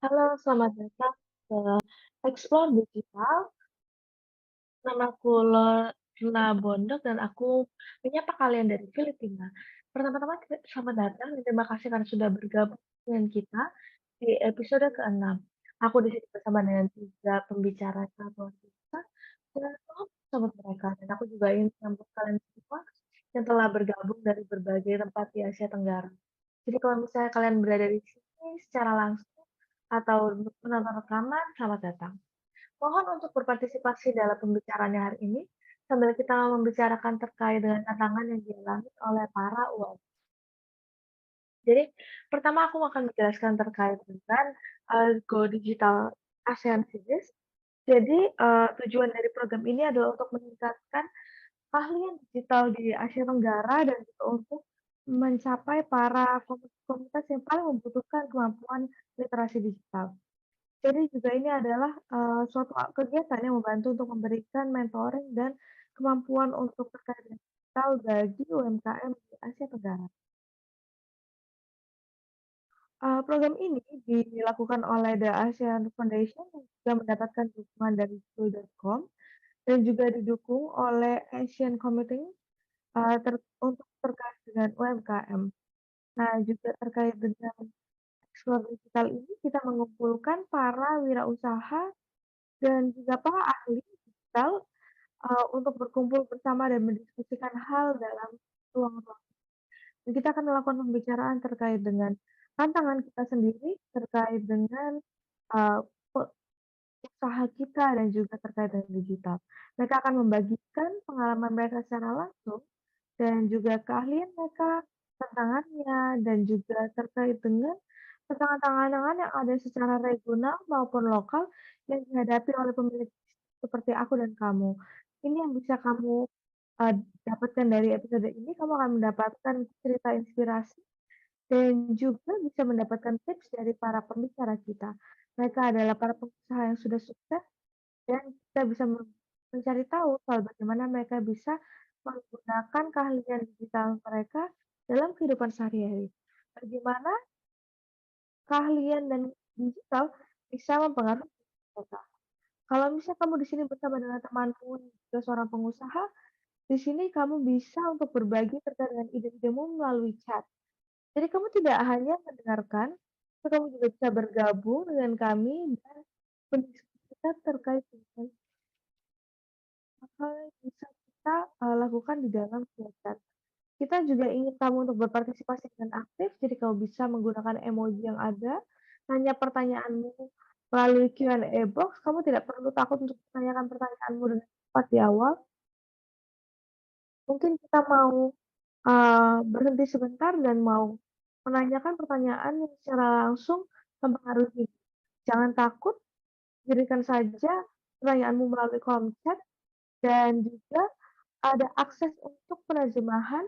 Halo, selamat datang ke Explore Digital. Namaku Lorna Bondok dan aku menyapa kalian dari Filipina. Pertama-tama selamat datang dan terima kasih karena sudah bergabung dengan kita di episode ke-6. Aku di sini bersama dengan 3 pembicara sangat luar biasa dan sahabat mereka. Dan aku juga ingin menyambut kalian semua yang telah bergabung dari berbagai tempat di Asia Tenggara. Jadi kalau misalnya kalian berada di sini secara langsung atau menonton rekaman, selamat datang. Mohon untuk berpartisipasi dalam pembicaraannya hari ini, sambil kita membicarakan terkait dengan tantangan yang dialami oleh para UMKM. Jadi, pertama aku akan menjelaskan terkait dengan Go Digital ASEAN Series. Jadi, tujuan dari program ini adalah untuk meningkatkan keahlian digital di Asia Tenggara dan juga untuk mencapai para komunitas yang paling membutuhkan kemampuan literasi digital. Jadi juga ini adalah, suatu kegiatan yang membantu untuk memberikan mentoring dan kemampuan untuk terkait dengan digital bagi UMKM di Asia Tenggara. Program ini dilakukan oleh The ASEAN Foundation yang juga mendapatkan dukungan dari School.com dan juga didukung oleh Asian Committee, untuk terkait dengan UMKM. Nah, juga terkait dengan Explore Digital ini kita mengumpulkan para wirausaha dan juga para ahli digital untuk berkumpul bersama dan mendiskusikan hal dalam ruang-ruang. Dan kita akan melakukan pembicaraan terkait dengan tantangan kita sendiri, terkait dengan eee, pe usaha kita dan juga terkait dengan digital. Mereka akan membagikan pengalaman mereka secara langsung dan juga keahlian mereka, tantangannya, dan juga terkait dengan tantangan-tantangan yang ada secara regional maupun lokal yang dihadapi oleh pemilik seperti aku dan kamu. Ini yang bisa kamu, dapatkan dari episode ini, kamu akan mendapatkan cerita inspirasi dan juga bisa mendapatkan tips dari para pembicara kita. Mereka adalah para pengusaha yang sudah sukses dan kita bisa mencari tahu soal bagaimana mereka bisa menggunakan keahlian digital mereka dalam kehidupan sehari-hari. Bagaimana keahlian dan digital bisa mempengaruhi mereka. Kalau misalnya kamu di sini bersama dengan temanmu yang juga seorang pengusaha, di sini kamu bisa untuk berbagi terkait dengan ide-idemu melalui chat. Jadi kamu tidak hanya mendengarkan, tapi kamu juga bisa bergabung dengan kami dan mendiskusikan terkait dengan apa yang bisa kita, lakukan di dalam chat. Kita juga ingin kamu untuk berpartisipasi dengan aktif, jadi kamu bisa menggunakan emoji yang ada, tanya pertanyaanmu melalui Q&A box, kamu tidak perlu takut untuk menanyakan pertanyaanmu dengan cepat di awal. Mungkin kita mau, berhenti sebentar dan mau menanyakan pertanyaan yang secara langsung mempengaruhi. Jangan takut, kirimkan saja pertanyaanmu melalui kolom chat dan juga ada akses untuk penerjemahan.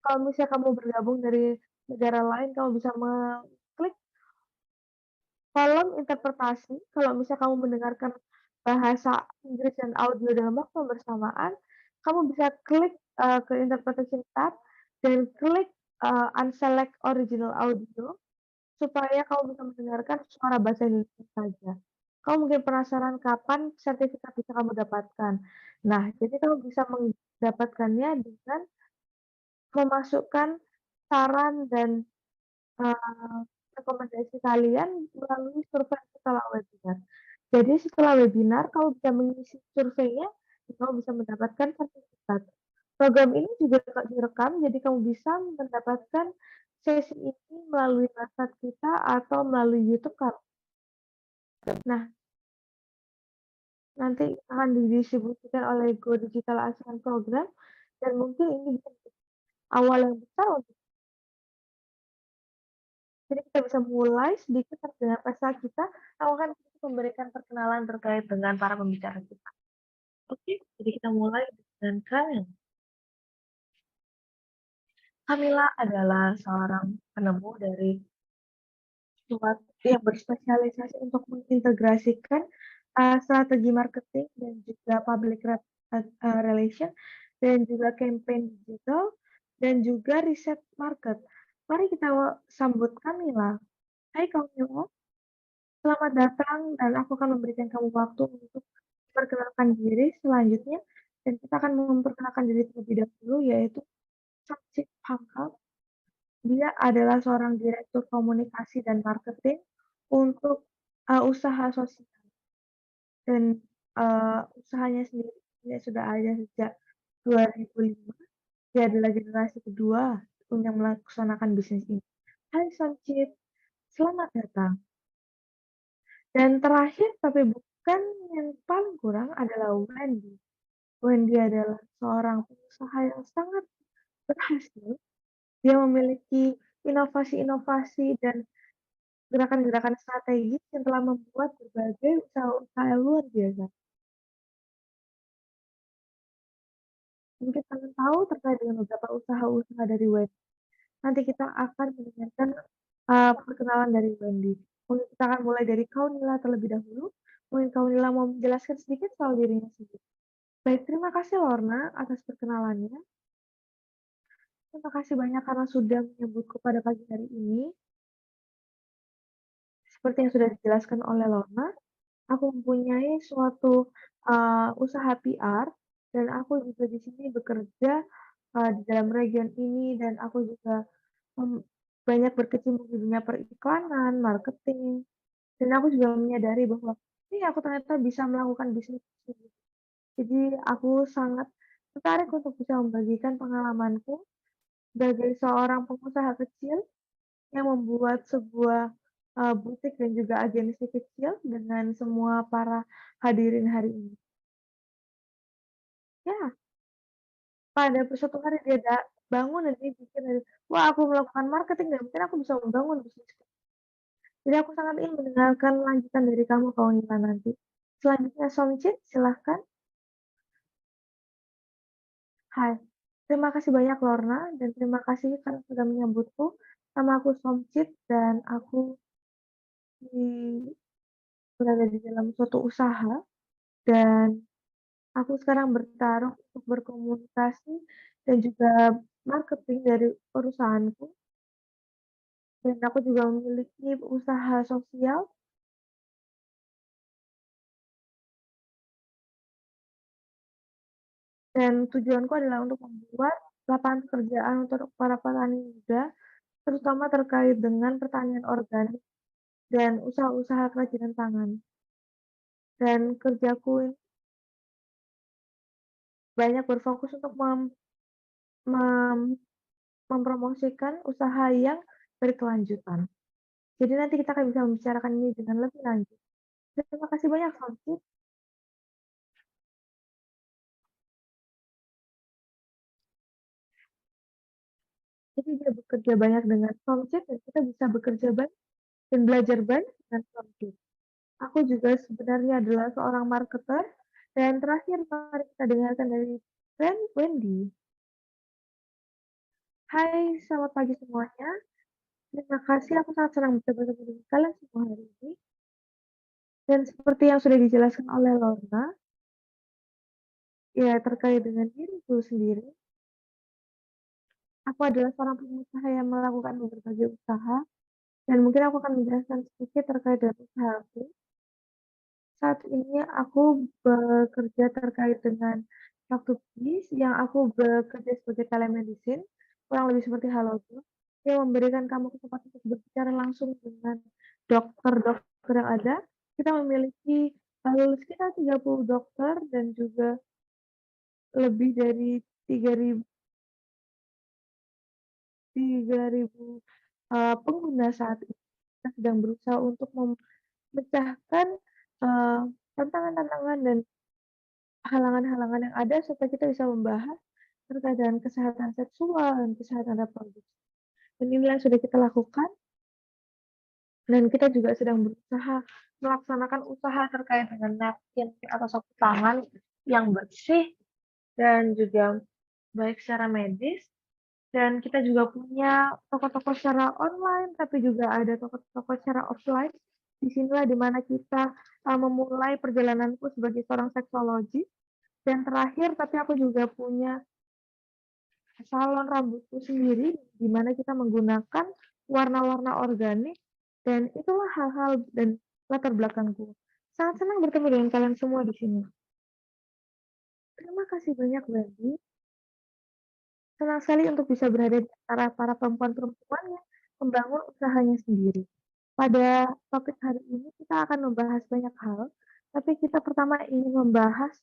Kalau misalnya kamu bergabung dari negara lain, kamu bisa mengklik kolom interpretasi. Kalau misalnya kamu mendengarkan bahasa Inggris dan audio dalam waktu yang bersamaan, kamu bisa klik, ke interpretation tab dan klik, unselect original audio supaya kamu bisa mendengarkan suara bahasa Indonesia saja. Kamu mungkin penasaran kapan sertifikat bisa kamu dapatkan. Nah, jadi kamu bisa mendapatkannya dengan memasukkan saran dan rekomendasi kalian melalui survei setelah webinar. Jadi setelah webinar kamu bisa mengisi surveinya dan kamu bisa mendapatkan sertifikat. Program ini juga direkam, jadi kamu bisa mendapatkan sesi ini melalui website kita atau melalui YouTube kami. Nah, nanti akan didistribusikan oleh Go Digital ASEAN Program dan mungkin ini bisa menjadi awal yang besar untuk jadi kita bisa mulai sedikit dengan pesta kita, aku akan memberikan perkenalan terkait dengan para pembicara kita. Oke, jadi kita mulai dengan Kamila. Kamila adalah seorang penemu dari suatu yang berspesialisasi untuk mengintegrasikan, strategi marketing dan juga public relation dan juga campaign digital dan juga riset market. Mari kita sambut Kamila. Hai Kamila. Selamat datang dan aku akan memberikan kamu waktu untuk memperkenalkan diri selanjutnya dan kita akan memperkenalkan diri terlebih dahulu yaitu Saksit Pangkal. Dia adalah seorang direktur komunikasi dan marketing untuk, usaha sosial dan, usahanya sendiri ini sudah ada sejak 2005. Dia adalah generasi kedua yang melaksanakan bisnis ini. Hai Samcit, selamat datang. Dan terakhir tapi bukan yang paling kurang adalah Wendy. Wendy adalah seorang pengusaha yang sangat berhasil. Dia memiliki inovasi-inovasi dan gerakan-gerakan strategis yang telah membuat berbagai usaha-usaha luar biasa. Mungkin kalian tahu terkait dengan beberapa usaha-usaha dari Wendy. Nanti kita akan mendengarkan, perkenalan dari Wendy. Mungkin kita akan mulai dari Kaunila terlebih dahulu. Mungkin Kaunila mau menjelaskan sedikit soal dirinya sendiri. Baik, terima kasih Lorna atas perkenalannya. Terima kasih banyak karena sudah menyebutku pada pagi hari ini. Seperti yang sudah dijelaskan oleh Lorna, aku mempunyai suatu usaha PR dan aku juga di sini bekerja di dalam region ini dan aku juga banyak berkecimpung di dunia periklanan, marketing, dan aku juga menyadari bahwa ini aku ternyata bisa melakukan bisnis sendiri. Jadi aku sangat tertarik untuk bisa membagikan pengalamanku sebagai seorang pengusaha kecil yang membuat sebuah, butik dan juga agensi kecil dengan semua para hadirin hari ini. Ya, pada suatu hari dia bangun dan dia pikir dari, "Wah, aku melakukan marketing dan mungkin aku bisa membangun bisnisku." Jadi aku sangat ingin mendengarkan lanjutan dari kamu kalau Nina nanti. Selanjutnya Somcit, silahkan. Hai, terima kasih banyak Lorna dan terima kasih karena sudah menyambutku. Nama aku Somcit dan aku di berada di dalam suatu usaha dan aku sekarang bertarung untuk berkomunikasi dan juga marketing dari perusahaanku, dan aku juga memiliki usaha sosial dan tujuanku adalah untuk membuat lapangan pekerjaan untuk para petani muda, terutama terkait dengan pertanian organik dan usaha-usaha kerajinan tangan. Dan kerjaku ini banyak berfokus untuk mem mempromosikan usaha yang berkelanjutan. Jadi nanti kita akan bisa membicarakan ini dengan lebih lanjut. Terima kasih banyak, Sonsi. Jadi dia bekerja banyak dengan Somjit dan kita bisa bekerja banyak dan belajar banyak dengan Somjit. Aku juga sebenarnya adalah seorang marketer dan terakhir mari kita dengarkan dari friend Wendy. Hai, selamat pagi semuanya. Terima kasih, aku sangat senang bisa bertemu dengan kalian semua hari ini. Dan seperti yang sudah dijelaskan oleh Lorna, ya terkait dengan diriku sendiri, aku adalah seorang pengusaha yang melakukan berbagai usaha dan mungkin aku akan menjelaskan sedikit terkait dengan usahaku. Saat ini aku bekerja terkait dengan waktu bis yang aku bekerja sebagai telemedicine, kurang lebih seperti Halodoc, yang memberikan kamu kesempatan untuk berbicara langsung dengan dokter-dokter yang ada. Kita memiliki sekitar 30 dokter dan juga lebih dari 3.000 pengguna saat ini. Kita sedang berusaha untuk memecahkan tantangan-tantangan dan halangan-halangan yang ada supaya kita bisa membahas terkait dengan kesehatan seksual dan kesehatan reproduksi. Dan inilah yang sudah kita lakukan dan kita juga sedang berusaha melaksanakan usaha terkait dengan napkin atau sapu tangan yang bersih dan juga baik secara medis. Dan kita juga punya toko-toko secara online, tapi juga ada toko-toko secara offline. Disinilah dimana kita memulai perjalananku sebagai seorang seksologis. Dan terakhir, tapi aku juga punya salon rambutku sendiri, di mana kita menggunakan warna-warna organik, dan itulah hal-hal dan latar belakangku. Sangat senang bertemu dengan kalian semua di sini. Terima kasih banyak, Wendy. Senang sekali untuk bisa berada di antara para perempuan-perempuan yang membangun usahanya sendiri. Pada topik hari ini kita akan membahas banyak hal, tapi kita pertama ingin membahas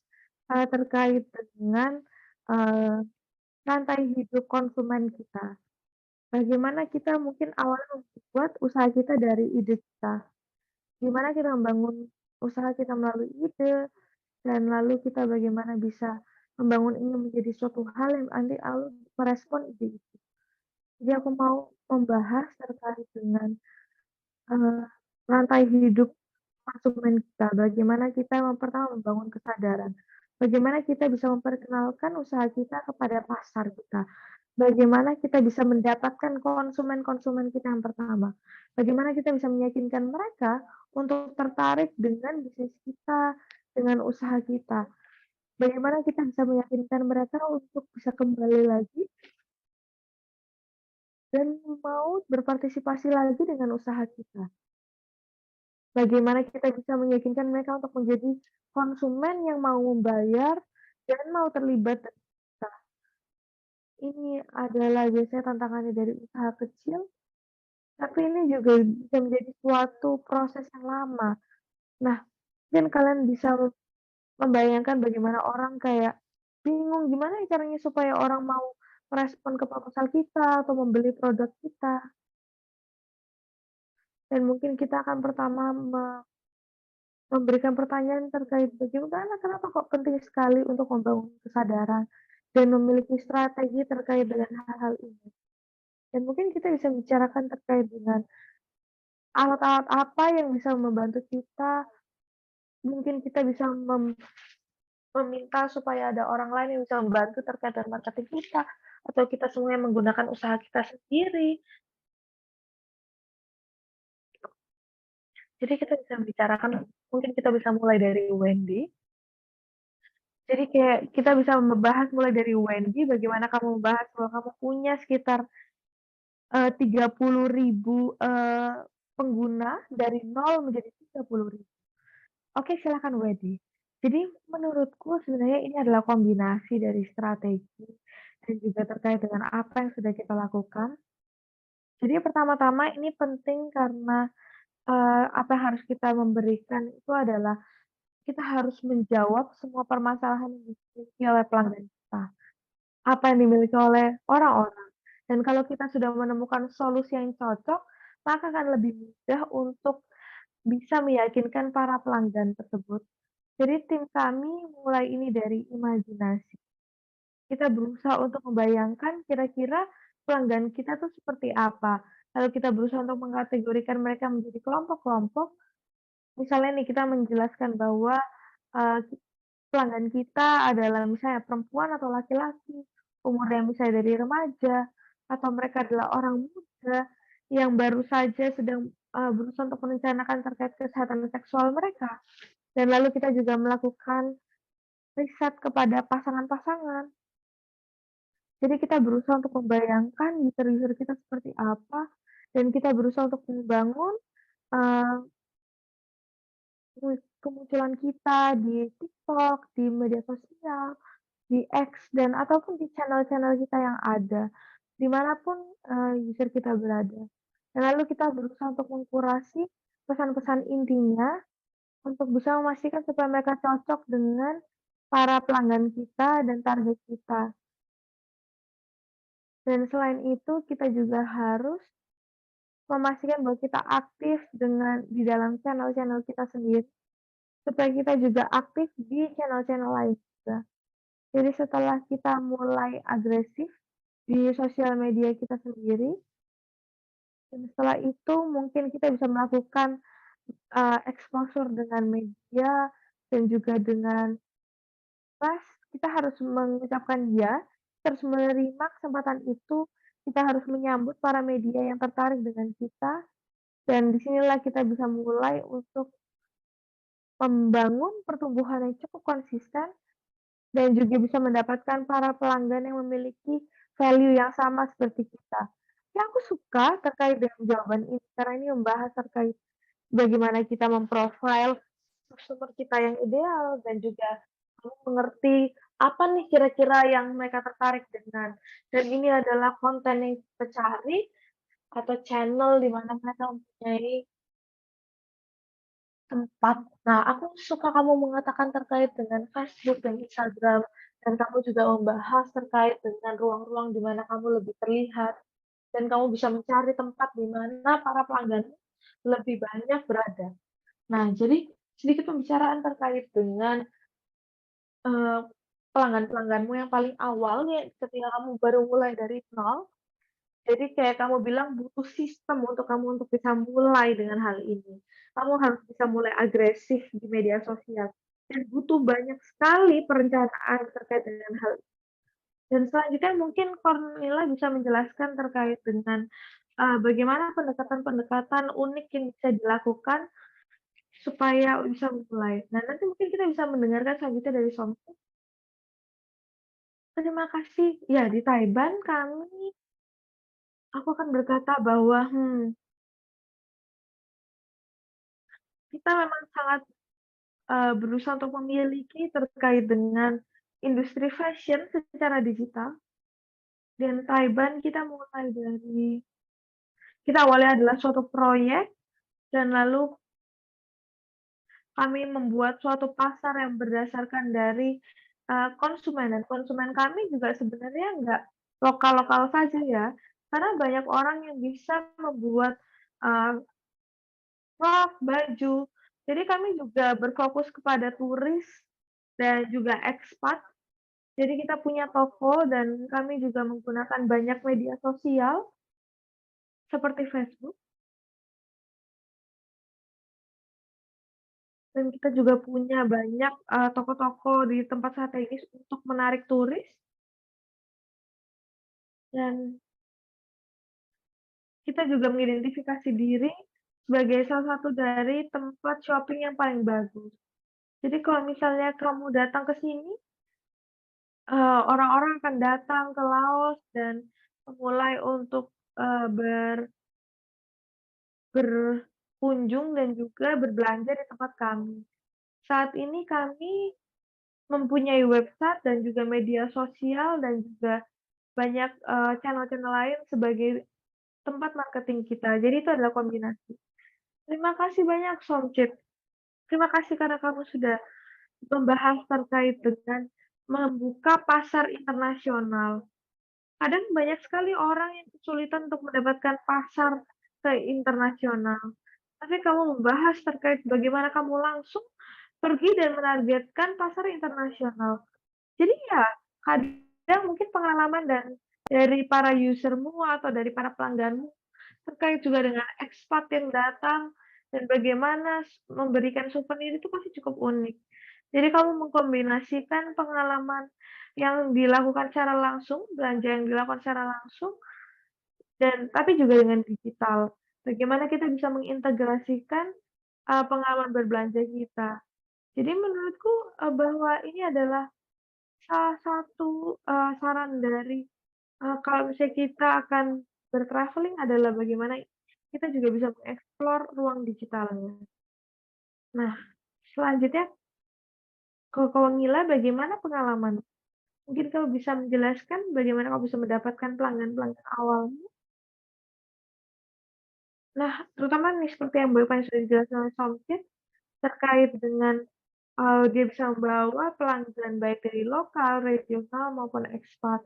terkait dengan eh, rantai hidup konsumen kita. Bagaimana kita mungkin awalnya membuat usaha kita dari ide kita. Gimana kita membangun usaha kita melalui ide, dan lalu kita bagaimana bisa membangun ini menjadi suatu hal yang nanti lalu merespon ide itu. Jadi aku mau membahas terkait dengan eee, rantai hidup konsumen kita, bagaimana kita pertama membangun kesadaran, bagaimana kita bisa memperkenalkan usaha kita kepada pasar kita, bagaimana kita bisa mendapatkan konsumen-konsumen kita yang pertama, bagaimana kita bisa meyakinkan mereka untuk tertarik dengan bisnis kita, dengan usaha kita, bagaimana kita bisa meyakinkan mereka untuk bisa kembali lagi dan mau berpartisipasi lagi dengan usaha kita. Bagaimana kita bisa meyakinkan mereka untuk menjadi konsumen yang mau membayar dan mau terlibat dengan kita. Ini adalah biasanya tantangannya dari usaha kecil, tapi ini juga bisa menjadi suatu proses yang lama. Nah, mungkin kalian bisa membayangkan bagaimana orang kayak bingung gimana ya caranya supaya orang mau merespon ke proposal kita atau membeli produk kita. Dan mungkin kita akan pertama memberikan pertanyaan terkait bagaimana kenapa kok penting sekali untuk membangun kesadaran dan memiliki strategi terkait dengan hal-hal ini. Dan mungkin kita bisa bicarakan terkait dengan alat-alat apa yang bisa membantu kita. Mungkin kita bisa meminta supaya ada orang lain yang bisa membantu terkait dengan marketing kita, atau kita semuanya menggunakan usaha kita sendiri. Jadi kita bisa bicarakan, mungkin kita bisa mulai dari Wendy. Jadi kayak kita bisa membahas mulai dari Wendy, bagaimana kamu membahas bahwa kamu punya sekitar 30.000, pengguna dari nol menjadi 30.000. Oke, silakan Wendy. Jadi menurutku sebenarnya ini adalah kombinasi dari strategi dan juga terkait dengan apa yang sudah kita lakukan. Jadi pertama-tama ini penting karena, apa yang harus kita memberikan itu adalah kita harus menjawab semua permasalahan yang dimiliki oleh pelanggan kita. Apa yang dimiliki oleh orang-orang. Dan kalau kita sudah menemukan solusi yang cocok, maka akan lebih mudah untuk bisa meyakinkan para pelanggan tersebut. Jadi tim kami mulai ini dari imajinasi. Kita berusaha untuk membayangkan kira-kira pelanggan kita tuh seperti apa. Lalu kita berusaha untuk mengkategorikan mereka menjadi kelompok-kelompok. Misalnya nih kita menjelaskan bahwa eh, pelanggan kita adalah misalnya perempuan atau laki-laki, umurnya misalnya dari remaja, atau mereka adalah orang muda yang baru saja sedang, berusaha untuk merencanakan terkait kesehatan seksual mereka. Dan lalu kita juga melakukan riset kepada pasangan-pasangan. Jadi kita berusaha untuk membayangkan user-user kita seperti apa, dan kita berusaha untuk membangun, eee, kemunculan kita di TikTok, di media sosial, di X dan ataupun di channel-channel kita yang ada, dimanapun user kita berada. Dan lalu kita berusaha untuk mengkurasi pesan-pesan intinya untuk bisa memastikan supaya mereka cocok dengan para pelanggan kita dan target kita. Dan selain itu kita juga harus memastikan bahwa kita aktif di dalam channel-channel kita sendiri, supaya kita juga aktif di channel-channel lain juga. Jadi setelah kita mulai agresif di sosial media kita sendiri, dan setelah itu mungkin kita bisa melakukan, exposure dengan media dan juga dengan pas kita harus mengucapkan "ya", terus menerima kesempatan itu, kita harus menyambut para media yang tertarik dengan kita, dan disinilah kita bisa mulai untuk membangun pertumbuhan yang cukup konsisten dan juga bisa mendapatkan para pelanggan yang memiliki value yang sama seperti kita. Ya aku suka terkait dengan jawaban ini, karena ini membahas terkait bagaimana kita memprofile customer kita yang ideal dan juga kamu mengerti apa nih kira-kira yang mereka tertarik dengan. Dan ini adalah konten yang kita cari atau channel di mana mereka mempunyai tempat. Nah, aku suka kamu mengatakan terkait dengan Facebook dan Instagram, dan kamu juga membahas terkait dengan ruang-ruang di mana kamu lebih terlihat, dan kamu bisa mencari tempat di mana para pelanggan lebih banyak berada. Nah, jadi sedikit pembicaraan terkait dengan, eee, pelanggan-pelangganmu yang paling awal nih ketika kamu baru mulai dari nol. Jadi kayak kamu bilang butuh sistem untuk kamu untuk bisa mulai dengan hal ini. Kamu harus bisa mulai agresif di media sosial dan butuh banyak sekali perencanaan terkait dengan hal ini. Dan selanjutnya mungkin Cornelia bisa menjelaskan terkait dengan, bagaimana pendekatan-pendekatan unik yang bisa dilakukan supaya bisa memulai. Nah, nanti mungkin kita bisa mendengarkan selanjutnya dari Somsi. Terima kasih. Ya, di Taiwan aku akan berkata bahwa, kita memang sangat berusaha untuk memiliki terkait dengan industri fashion secara digital, dan Taiwan kita awalnya adalah suatu proyek dan lalu kami membuat suatu pasar yang berdasarkan dari, konsumen dan konsumen kami juga sebenarnya nggak lokal-lokal saja ya, karena banyak orang yang bisa membuat, eee, rok, baju. Jadi kami juga berfokus kepada turis dan juga ekspat. Jadi kita punya toko dan kami juga menggunakan banyak media sosial seperti Facebook, dan kita juga punya banyak, toko-toko di tempat strategis untuk menarik turis, dan kita juga mengidentifikasi diri sebagai salah satu dari tempat shopping yang paling bagus. Jadi kalau misalnya kamu datang ke sini, orang-orang akan datang ke Laos dan memulai untuk, berkunjung dan juga berbelanja di tempat kami. Saat ini kami mempunyai website dan juga media sosial dan juga banyak, channel-channel lain sebagai tempat marketing kita. Jadi itu adalah kombinasi. Terima kasih banyak Somcit. Terima kasih karena kamu sudah membahas terkait dengan membuka pasar internasional. Kadang banyak sekali orang yang kesulitan untuk mendapatkan pasar ke internasional. Tapi kamu membahas terkait bagaimana kamu langsung pergi dan menargetkan pasar internasional. Jadi ya, kadang mungkin pengalaman dari para user-mu atau dari para pelangganmu terkait juga dengan ekspat yang datang dan bagaimana memberikan souvenir itu pasti cukup unik. Jadi kamu mengkombinasikan pengalaman yang dilakukan secara langsung, belanja yang dilakukan secara langsung, dan tapi juga dengan digital. Bagaimana kita bisa mengintegrasikan, pengalaman berbelanja kita. Jadi menurutku, bahwa ini adalah salah satu, saran dari, kalau misalnya kita akan traveling adalah bagaimana kita juga bisa mengeksplor ruang digitalnya. Nah, selanjutnya kalau Kamila bagaimana pengalaman? Mungkin kamu bisa menjelaskan bagaimana kamu bisa mendapatkan pelanggan-pelanggan awalmu? Nah, terutama nih seperti yang Bapak sudah dijelaskan oleh Somkit, terkait dengan, dia bisa membawa pelanggan baik dari lokal, regional, maupun ekspat.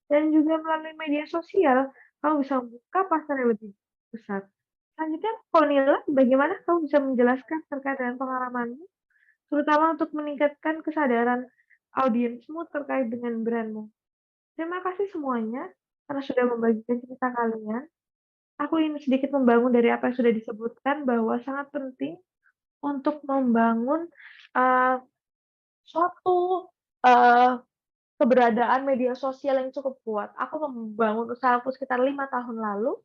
Dan juga melalui media sosial, kamu bisa membuka pasar yang lebih besar. Selanjutnya, kalau Nila, bagaimana kamu bisa menjelaskan terkait dengan pengalamanmu, terutama untuk meningkatkan kesadaran audiensmu terkait dengan brandmu? Terima kasih semuanya, karena sudah membagikan cerita kalian. Aku ingin sedikit membangun dari apa yang sudah disebutkan, bahwa sangat penting untuk membangun, eee, suatu, eee, keberadaan media sosial yang cukup kuat. Aku membangun usahaku sekitar 5 tahun lalu,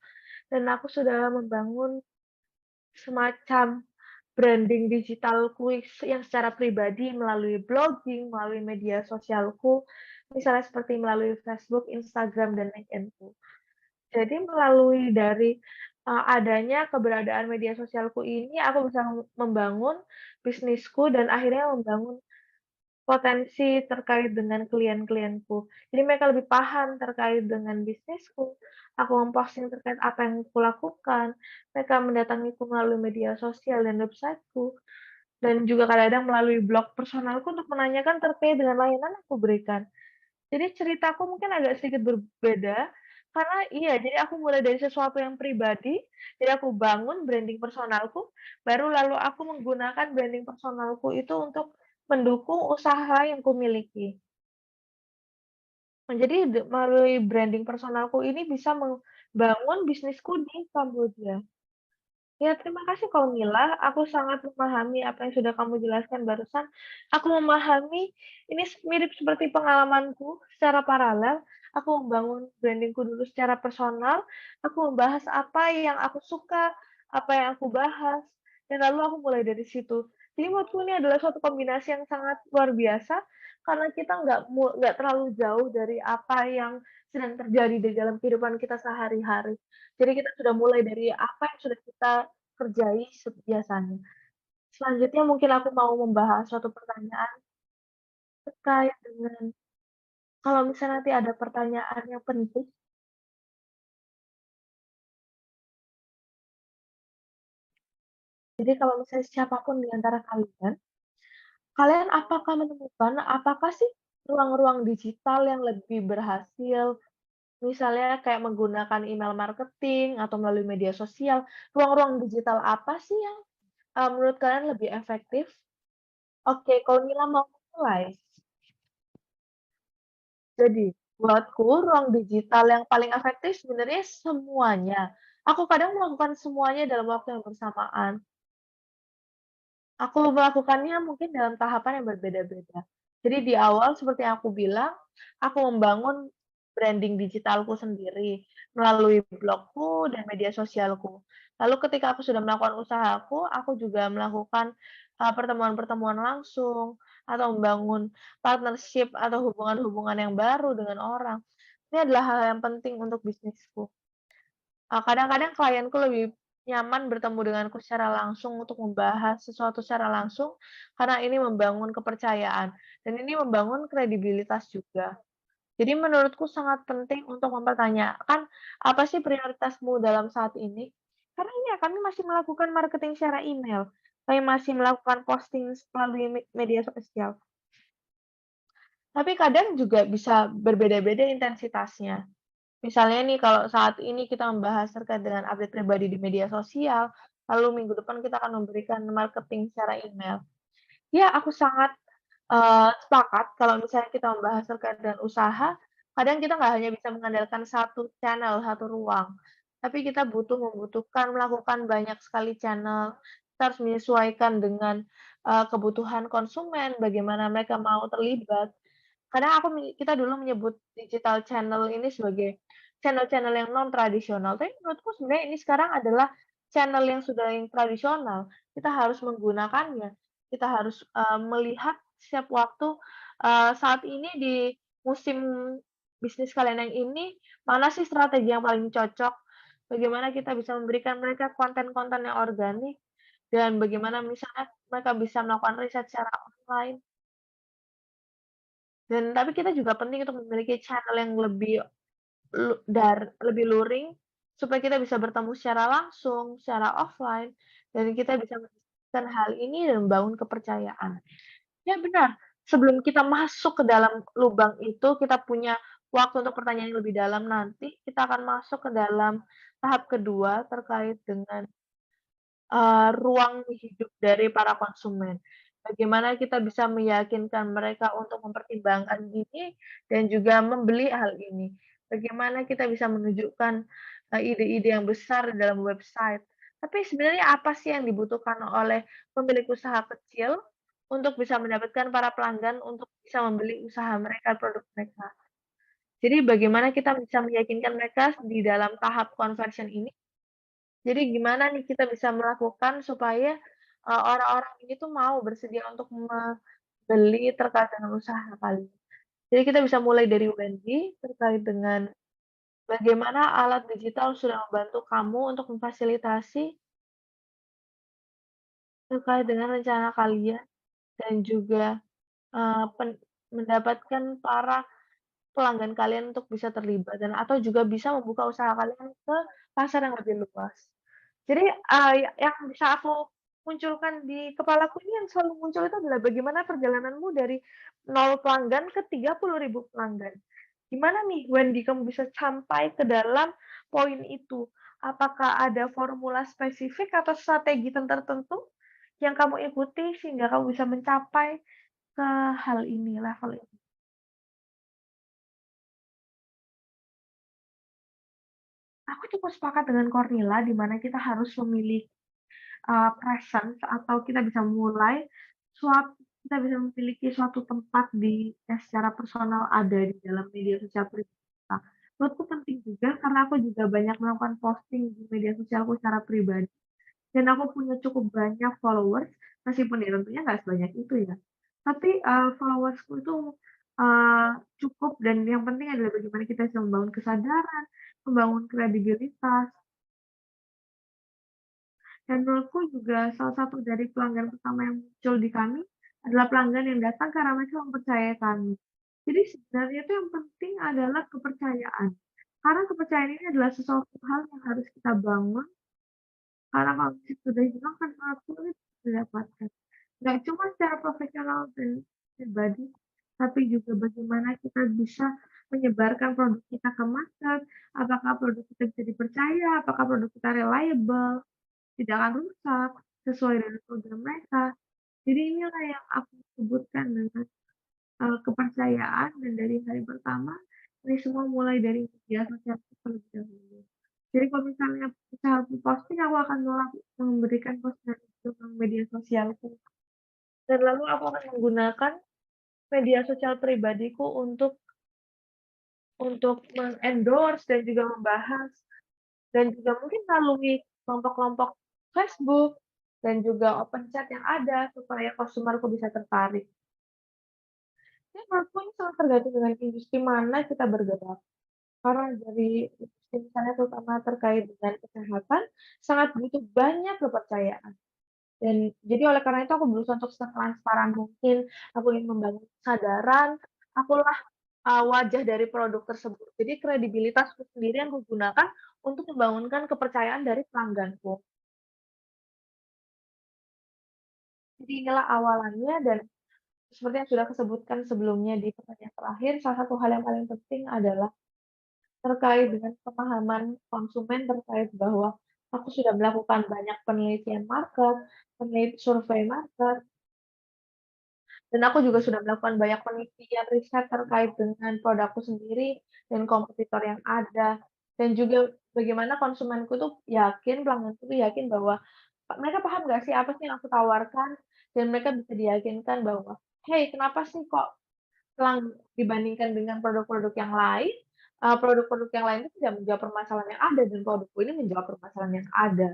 dan aku sudah membangun semacam branding digitalku yang secara pribadi melalui blogging, melalui media sosialku, misalnya seperti melalui Facebook, Instagram, dan LinkedIn-ku. Jadi melalui dari Adanya keberadaan media sosialku ini aku bisa membangun bisnisku dan akhirnya membangun potensi terkait dengan klien-klienku. Jadi mereka lebih paham terkait dengan bisnisku, aku memposting terkait apa yang kulakukan, mereka mendatangiku melalui media sosial dan website-ku, dan juga kadang-kadang melalui blog personalku untuk menanyakan terkait dengan layanan yang aku berikan. Jadi ceritaku mungkin agak sedikit berbeda, karena iya, jadi aku mulai dari sesuatu yang pribadi, jadi aku bangun branding personalku, baru lalu aku menggunakan branding personalku itu untuk mendukung usaha yang kumiliki. Nah, jadi melalui branding personalku ini bisa membangun bisnisku di Kamboja. Ya, terima kasih Kaumila. Aku sangat memahami apa yang sudah kamu jelaskan barusan. Aku memahami ini mirip seperti pengalamanku secara paralel. Aku membangun brandingku dulu secara personal. Aku membahas apa yang aku suka, apa yang aku bahas, dan lalu aku mulai dari situ. Jadi menurutku ini adalah suatu kombinasi yang sangat luar biasa karena kita nggak terlalu jauh dari apa yang sedang terjadi di dalam kehidupan kita sehari-hari. Jadi kita sudah mulai dari apa yang sudah kita kerjai biasanya. Selanjutnya mungkin aku mau membahas suatu pertanyaan terkait dengan kalau misalnya nanti ada pertanyaan yang penting, jadi kalau misalnya siapapun di antara kalian, kalian apakah menemukan apakah sih ruang-ruang digital yang lebih berhasil, misalnya kayak menggunakan email marketing atau melalui media sosial, ruang-ruang digital apa sih yang, menurut kalian lebih efektif? Oke, kalau Mila mau mulai. Jadi, buatku ruang digital yang paling efektif sebenarnya semuanya. Aku kadang melakukan semuanya dalam waktu yang bersamaan. Aku melakukannya mungkin dalam tahapan yang berbeda-beda. Jadi di awal seperti yang aku bilang, aku membangun branding digitalku sendiri melalui blogku dan media sosialku. Lalu ketika aku sudah melakukan usahaku, aku juga melakukan, pertemuan-pertemuan langsung atau membangun partnership atau hubungan-hubungan yang baru dengan orang. Ini adalah hal yang penting untuk bisnisku. Kadang-kadang klienku lebih nyaman bertemu denganku secara langsung untuk membahas sesuatu secara langsung, karena ini membangun kepercayaan dan ini membangun kredibilitas juga. Jadi menurutku sangat penting untuk mempertanyakan, apa sih prioritasmu dalam saat ini? Karena iya, kami masih melakukan marketing secara email, kami masih melakukan posting melalui media sosial, tapi kadang juga bisa berbeda-beda intensitasnya. Misalnya nih kalau saat ini kita membahas terkait dengan update pribadi di media sosial, lalu minggu depan kita akan memberikan marketing secara email. Ya, aku sangat, sepakat kalau misalnya kita membahas terkait dengan usaha, kadang kita nggak hanya bisa mengandalkan satu channel, satu ruang, tapi kita membutuhkan melakukan banyak sekali channel. Kita harus menyesuaikan dengan, kebutuhan konsumen, bagaimana mereka mau terlibat. Kadang kita dulu menyebut digital channel ini sebagai channel-channel yang non-tradisional, tapi menurutku sebenarnya ini sekarang adalah channel yang sudah yang tradisional. Kita harus menggunakannya, kita harus, melihat setiap waktu, saat ini di musim bisnis kalian yang ini, mana sih strategi yang paling cocok, bagaimana kita bisa memberikan mereka konten-konten yang organik, dan bagaimana misalnya mereka bisa melakukan riset secara online. Dan tapi kita juga penting untuk memiliki channel yang lebih luring, supaya kita bisa bertemu secara langsung, secara offline, dan kita bisa mendiskusikan hal ini dan membangun kepercayaan. Ya benar, sebelum kita masuk ke dalam lubang itu, kita punya waktu untuk pertanyaan yang lebih dalam nanti, kita akan masuk ke dalam tahap kedua terkait dengan ruang hidup dari para konsumen. Bagaimana kita bisa meyakinkan mereka untuk mempertimbangkan ini dan juga membeli hal ini. Bagaimana kita bisa menunjukkan, ide-ide yang besar dalam website. Tapi sebenarnya apa sih yang dibutuhkan oleh pemilik usaha kecil untuk bisa mendapatkan para pelanggan untuk bisa membeli usaha mereka, produk mereka. Jadi bagaimana kita bisa meyakinkan mereka di dalam tahap conversion ini jadi gimana nih kita bisa melakukan supaya, orang-orang ini tuh mau bersedia untuk membeli terkait dengan usaha kali. Jadi kita bisa mulai dari Wendy terkait dengan Bagaimana alat digital sudah membantu kamu untuk memfasilitasi terkait dengan rencana kalian dan juga, mendapatkan para pelanggan kalian untuk bisa terlibat dan atau juga bisa membuka usaha kalian ke pasar yang lebih luas. Jadi, yang bisa aku munculkan di kepalaku ini yang selalu muncul itu adalah bagaimana perjalananmu dari 0 pelanggan ke 30.000 pelanggan. Gimana nih Wendy kamu bisa sampai ke dalam poin itu? Apakah ada formula spesifik atau strategi tertentu yang kamu ikuti sehingga kamu bisa mencapai ke hal ini, level ini? Aku cukup sepakat dengan Cornilla di mana kita harus memilih presence atau kita bisa mulai kita bisa memiliki suatu tempat yang secara personal ada di dalam media sosial pribadi kita. Menurutku penting juga karena aku juga banyak melakukan posting di media sosialku secara pribadi dan aku punya cukup banyak followers, meskipun ya tentunya nggak sebanyak itu ya. Tapi, followers-ku itu, cukup dan yang penting adalah bagaimana kita bisa membangun kesadaran, membangun kredibilitas. Dan menurutku juga salah satu dari pelanggan pertama yang muncul di kami adalah pelanggan yang datang karena mereka mempercayai kami. Jadi sebenarnya itu yang penting adalah kepercayaan. Karena kepercayaan ini adalah sesuatu hal yang harus kita bangun, karena kalau sudah hilang kan sangat sulit didapatkan. Nggak cuma secara profesional dan pribadi, tapi juga bagaimana kita bisa menyebarkan produk kita ke market, apakah produk kita bisa dipercaya, apakah produk kita reliable, tidak akan rusak, sesuai dengan program mereka. Jadi inilah yang aku sebutkan dengan, kepercayaan dan dari hari pertama, ini semua mulai dari media sosial terlebih dahulu. Jadi kalau misalnya usaha aku posting, aku akan memberikan postingan itu ke media sosialku, dan lalu aku akan menggunakan media sosial pribadiku untuk men-endorse dan juga membahas, dan juga mungkin melalui kelompok-kelompok Facebook dan juga open chat yang ada supaya customer-ku bisa tertarik. Jadi menurutku ini sangat tergantung dengan industri mana kita bergerak. Karena dari industri misalnya terutama terkait dengan kesehatan, sangat butuh banyak kepercayaan. Dan jadi oleh karena itu aku berusaha untuk setransparan mungkin, aku ingin membangun kesadaran, akulah, wajah dari produk tersebut. Jadi kredibilitasku sendiri yang kugunakan untuk membangunkan kepercayaan dari pelangganku. Jadi inilah awalannya dan seperti yang sudah kusebutkan sebelumnya di pertanyaan terakhir, salah satu hal yang paling penting adalah terkait dengan pemahaman konsumen terkait bahwa aku sudah melakukan banyak penelitian market, survei market, dan aku juga sudah melakukan banyak penelitian riset terkait dengan produkku sendiri dan kompetitor yang ada. Dan juga bagaimana konsumenku tuh yakin, pelangganku tuh yakin bahwa mereka paham nggak sih apa sih yang aku tawarkan, dan mereka bisa diyakinkan bahwa, "Hey, kenapa sih kok dibandingkan dengan produk-produk yang lain, produk-produk yang lain itu tidak menjawab permasalahan yang ada dan produkku ini menjawab permasalahan yang ada."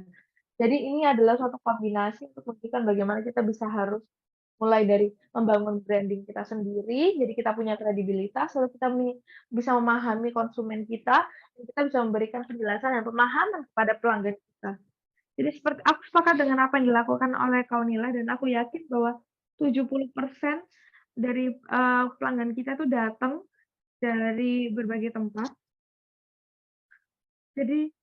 Jadi ini adalah suatu kombinasi untuk menunjukkan bagaimana kita harus mulai dari membangun branding kita sendiri, jadi kita punya kredibilitas, lalu kita bisa memahami konsumen kita, dan kita bisa memberikan penjelasan dan pemahaman kepada pelanggan kita. Jadi seperti aku sepakat dengan apa yang dilakukan oleh Kaunila dan aku yakin bahwa 70% dari, pelanggan kita tuh datang dari berbagai tempat. Jadi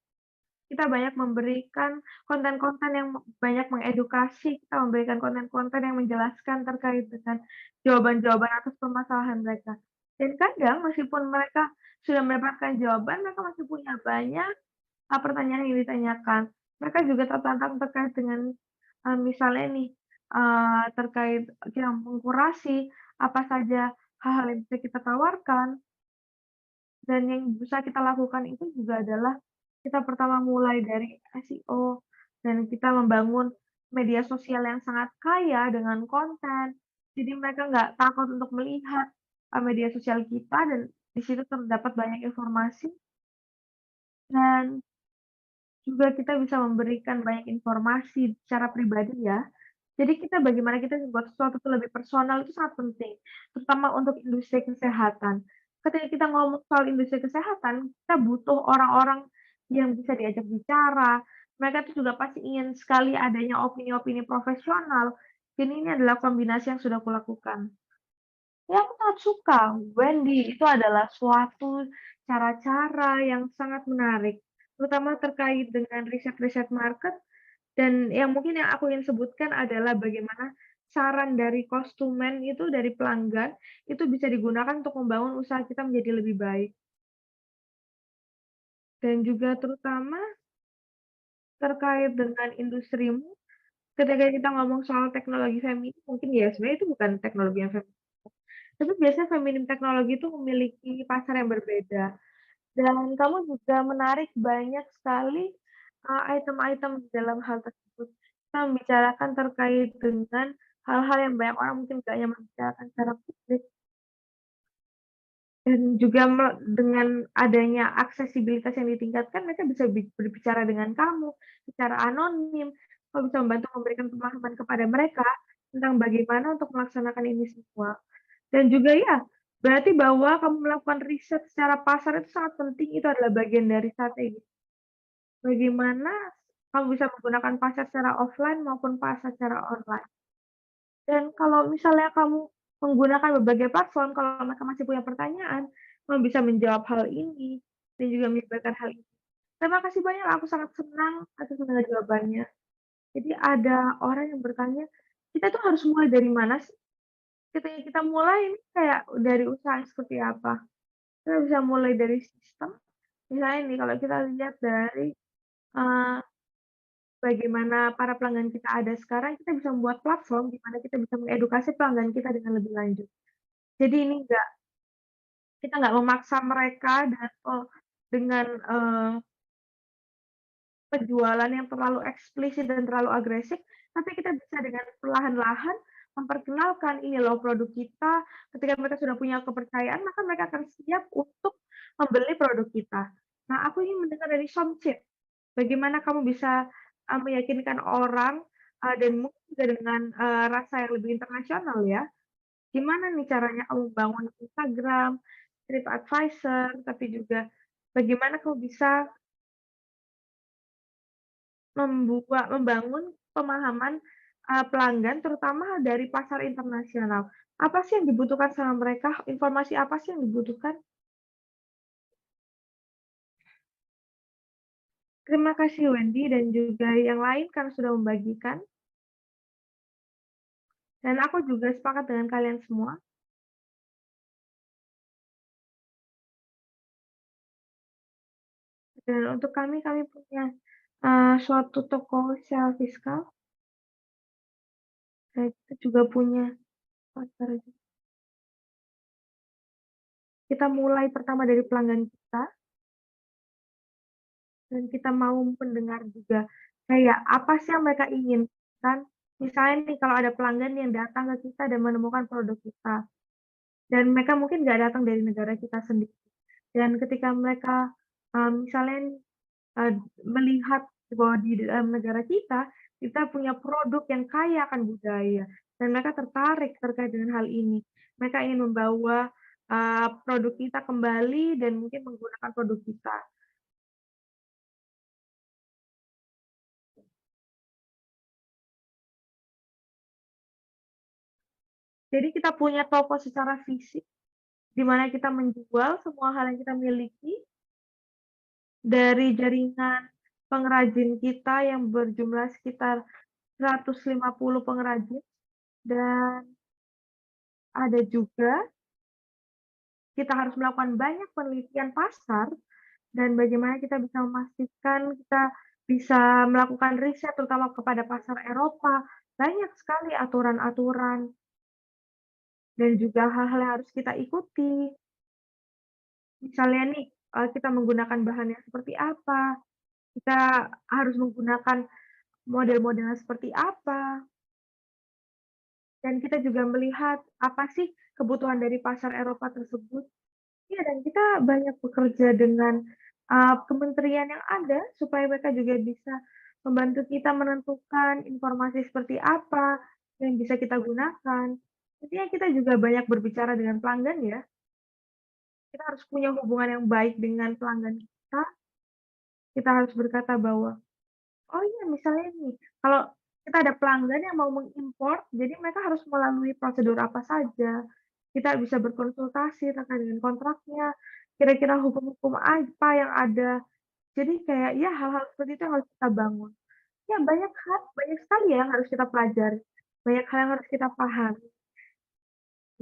kita banyak memberikan konten-konten yang banyak mengedukasi, kita memberikan konten-konten yang menjelaskan terkait dengan jawaban-jawaban atas permasalahan mereka. Dan kadang meskipun mereka sudah mendapatkan jawaban, mereka masih punya banyak, pertanyaan yang ditanyakan. Mereka juga tertantang terkait dengan, misalnya nih, terkait yang mengkurasi apa saja hal-hal yang bisa kita tawarkan. Dan yang bisa kita lakukan itu juga adalah, kita pertama mulai dari SEO, dan kita membangun media sosial yang sangat kaya dengan konten. Jadi mereka nggak takut untuk melihat, media sosial kita dan di situ terdapat banyak informasi dan juga kita bisa memberikan banyak informasi secara pribadi ya. Jadi bagaimana kita membuat sesuatu itu lebih personal itu sangat penting, terutama untuk industri kesehatan. ketika kita ngomong soal industri kesehatan, kita butuh orang-orang yang bisa diajak bicara. Mereka tuh juga pasti ingin sekali adanya opini-opini profesional. Dan ini adalah kombinasi yang sudah kulakukan. Ya, aku sangat suka. Wendy itu adalah suatu cara-cara yang sangat menarik, terutama terkait dengan riset-riset market dan yang mungkin yang aku ingin sebutkan adalah bagaimana saran dari konsumen itu, dari pelanggan, itu bisa digunakan untuk membangun usaha kita menjadi lebih baik. Dan juga terutama terkait dengan industrimu, ketika kita ngomong soal teknologi feminim, mungkin ya sebenarnya itu bukan teknologi yang feminim, tapi biasanya feminim teknologi itu memiliki pasar yang berbeda. Dan kamu juga menarik banyak sekali, item-item di dalam hal tersebut. Kita membicarakan terkait dengan hal-hal yang banyak orang mungkin nggak nyaman bicarakan secara publik, dan juga dengan adanya aksesibilitas yang ditingkatkan, mereka bisa berbicara dengan kamu secara anonim. Kamu bisa membantu memberikan pemahaman kepada mereka tentang bagaimana untuk melaksanakan ini semua. Dan juga ya, berarti bahwa kamu melakukan riset secara pasar itu sangat penting, itu adalah bagian dari strategi. Bagaimana kamu bisa menggunakan pasar secara offline maupun pasar secara online. Dan kalau misalnya kamu menggunakan berbagai platform, kalau mereka masih punya pertanyaan, kamu bisa menjawab hal ini dan juga menyebarkan hal ini. Terima kasih banyak, aku sangat senang atas mendengar jawabannya. Jadi ada orang yang bertanya, "Kita tuh harus mulai dari mana sih?" Ketika kita mulai ini kayak dari usaha yang seperti apa? Kita bisa mulai dari sistem, misalnya nih kalau kita lihat dari, eee bagaimana para pelanggan kita ada sekarang, kita bisa membuat platform di mana kita bisa mengedukasi pelanggan kita dengan lebih lanjut. Jadi ini kita nggak memaksa mereka dengan, penjualan yang terlalu eksplisit dan terlalu agresif, tapi kita bisa dengan perlahan-lahan memperkenalkan, "Ini loh produk kita." Ketika mereka sudah punya kepercayaan, maka mereka akan siap untuk membeli produk kita. Nah, aku ingin mendengar dari Somchit, bagaimana kamu bisa, meyakinkan orang, dan mungkin juga dengan, rasa yang lebih internasional ya, gimana nih caranya kamu bangun Instagram, TripAdvisor, tapi juga bagaimana kamu bisa membangun pemahaman, pelanggan terutama dari pasar internasional. Apa sih yang dibutuhkan sama mereka? Informasi apa sih yang dibutuhkan? Terima kasih Wendy dan juga yang lain karena sudah membagikan, dan aku juga sepakat dengan kalian semua. Dan untuk kami punya, suatu toko secara fiskal, dan kita juga punya partner. Kita mulai pertama dari pelanggan kita, dan kita mau mendengar juga kayak apa sih yang mereka inginkan. Misalnya nih kalau ada pelanggan yang datang ke kita dan menemukan produk kita, dan mereka mungkin nggak datang dari negara kita sendiri. Dan ketika mereka, misalnya nih, melihat bahwa di dalam negara kita punya produk yang kaya akan budaya, dan mereka tertarik terkait dengan hal ini. Mereka ingin membawa, produk kita kembali dan mungkin menggunakan produk kita. Jadi kita punya toko secara fisik, di mana kita menjual semua hal yang kita miliki, dari jaringan pengrajin kita yang berjumlah sekitar 150 pengrajin, dan ada juga kita harus melakukan banyak penelitian pasar dan bagaimana kita bisa memastikan kita bisa melakukan riset terutama kepada pasar Eropa. Banyak sekali aturan-aturan dan juga hal-hal yang harus kita ikuti. Misalnya nih, kita menggunakan bahan yang seperti apa, kita harus menggunakan model-modelnya seperti apa, dan kita juga melihat apa sih kebutuhan dari pasar Eropa tersebut. Iya, dan kita banyak bekerja dengan, kementerian yang ada supaya mereka juga bisa membantu kita menentukan informasi seperti apa yang bisa kita gunakan. Intinya kita juga banyak berbicara dengan pelanggan ya. kita harus punya hubungan yang baik dengan pelanggan kita harus berkata bahwa, oh iya misalnya nih, kalau kita ada pelanggan yang mau mengimpor, jadi mereka harus melalui prosedur apa saja. Kita bisa berkonsultasi terkait dengan kontraknya, kira-kira hukum-hukum apa yang ada. Jadi kayak ya hal-hal seperti itu yang harus kita bangun. Ya banyak sekali ya yang harus kita pelajari, banyak hal yang harus kita pahami.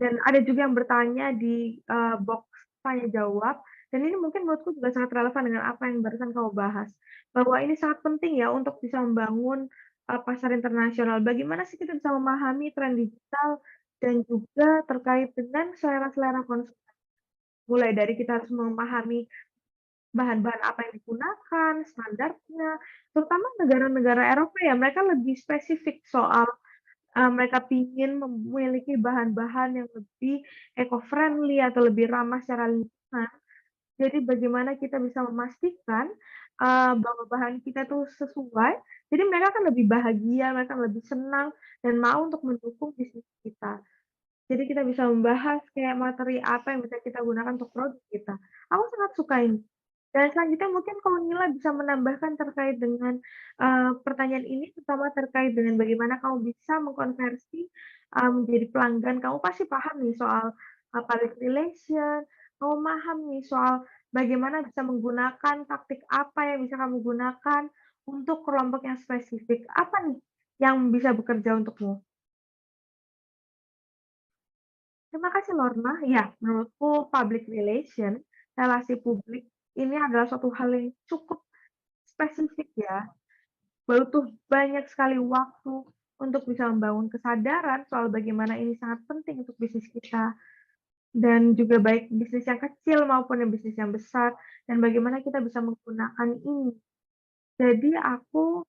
Dan ada juga yang bertanya di, box tanya jawab, dan ini mungkin menurutku juga sangat relevan dengan apa yang barusan kamu bahas, bahwa ini sangat penting ya untuk bisa membangun, pasar internasional. Bagaimana sih kita bisa memahami tren digital dan juga terkait dengan selera-selera konsumen, mulai dari kita harus memahami bahan-bahan apa yang digunakan, standarnya, terutama negara-negara Eropa ya, mereka lebih spesifik soal mereka pingin memiliki bahan-bahan yang lebih eco-friendly atau lebih ramah secara lingkungan. Jadi bagaimana kita bisa memastikan, bahwa bahan kita tuh sesuai, jadi mereka akan lebih bahagia, mereka akan lebih senang dan mau untuk mendukung bisnis kita. Jadi kita bisa membahas kayak materi apa yang bisa kita gunakan untuk produk kita. Aku sangat suka ini. Dan selanjutnya mungkin kalau Nila bisa menambahkan terkait dengan, pertanyaan ini, terutama terkait dengan bagaimana kamu bisa mengkonversi, menjadi pelanggan. Kamu pasti paham nih soal, public relation, kamu paham nih soal bagaimana bisa menggunakan taktik apa yang bisa kamu gunakan untuk kelompok yang spesifik. Apa nih yang bisa bekerja untukmu? Terima kasih Lorna. Ya, menurutku public relation, relasi publik ini adalah suatu hal yang cukup spesifik ya. Butuh banyak sekali waktu untuk bisa membangun kesadaran soal bagaimana ini sangat penting untuk bisnis kita dan juga baik bisnis yang kecil maupun yang bisnis yang besar dan bagaimana kita bisa menggunakan ini. Jadi aku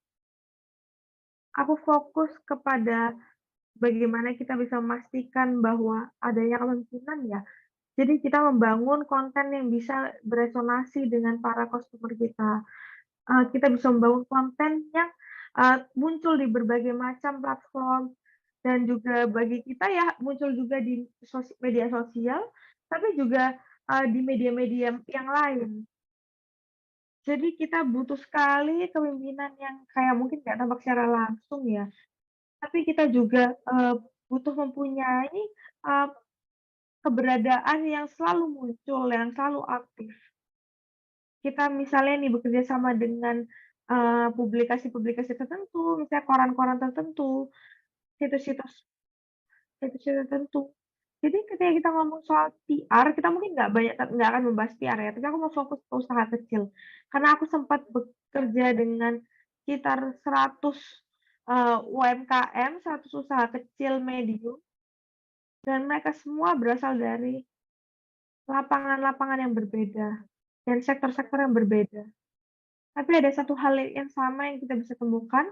fokus kepada bagaimana kita bisa memastikan bahwa adanya kemungkinan ya. Jadi kita membangun konten yang bisa beresonasi dengan para customer kita. Kita bisa membangun konten yang, muncul di berbagai macam platform dan juga bagi kita ya muncul juga di media sosial, tapi juga, di media-media yang lain. Jadi kita butuh sekali kepemimpinan yang kayak mungkin nggak tampak secara langsung ya, tapi kita juga, butuh mempunyai, eee, keberadaan yang selalu muncul, yang selalu aktif. Kita misalnya nih bekerja sama dengan, publikasi-publikasi tertentu, misalnya koran-koran tertentu, situs-situs situs-situs tertentu. Jadi ketika kita ngomong soal PR, kita mungkin nggak akan membahas PR ya, tapi aku mau fokus ke usaha kecil. Karena aku sempat bekerja dengan sekitar 100, UMKM, 100 usaha kecil medium, dan mereka semua berasal dari lapangan-lapangan yang berbeda dan sektor-sektor yang berbeda. Tapi ada satu hal yang sama yang kita bisa temukan,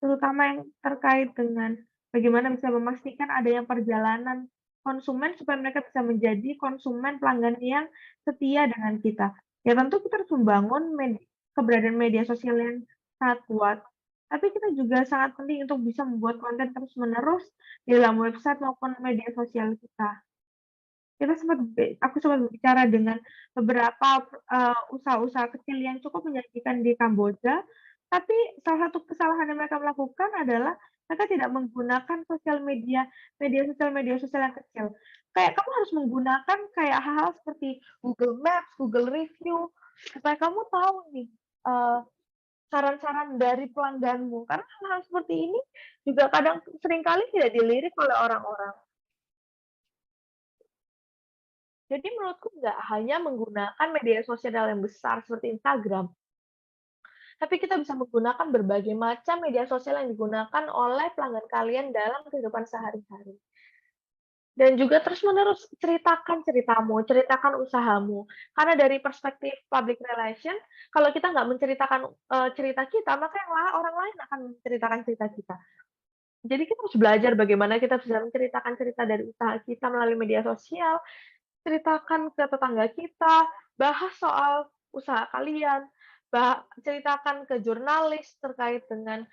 terutama yang terkait dengan bagaimana bisa memastikan adanya perjalanan konsumen supaya mereka bisa menjadi konsumen pelanggan yang setia dengan kita. Ya tentu kita harus membangun keberadaan media sosial yang sangat kuat, tapi kita juga sangat penting untuk bisa membuat konten terus-menerus di dalam website maupun media sosial kita. Aku sempat berbicara dengan beberapa, usaha-usaha kecil yang cukup menjanjikan di Kamboja, tapi salah satu kesalahan yang mereka lakukan adalah mereka tidak menggunakan media sosial yang kecil. Kayak kamu harus menggunakan kayak hal-hal seperti Google Maps, Google Review, supaya kamu tahu nih, saran-saran dari pelangganmu. Karena hal-hal seperti ini juga kadang seringkali tidak dilirik oleh orang-orang. Jadi menurutku nggak hanya menggunakan media sosial yang besar seperti Instagram, tapi kita bisa menggunakan berbagai macam media sosial yang digunakan oleh pelanggan kalian dalam kehidupan sehari-hari. Dan juga terus-menerus ceritakan ceritamu, ceritakan usahamu. Karena dari perspektif public relation, kalau kita nggak menceritakan, cerita kita, maka orang lain akan menceritakan cerita kita. Jadi kita harus belajar bagaimana kita bisa menceritakan cerita dari usaha kita melalui media sosial, ceritakan ke tetangga kita, bahas soal usaha kalian, ceritakan ke jurnalis terkait dengan,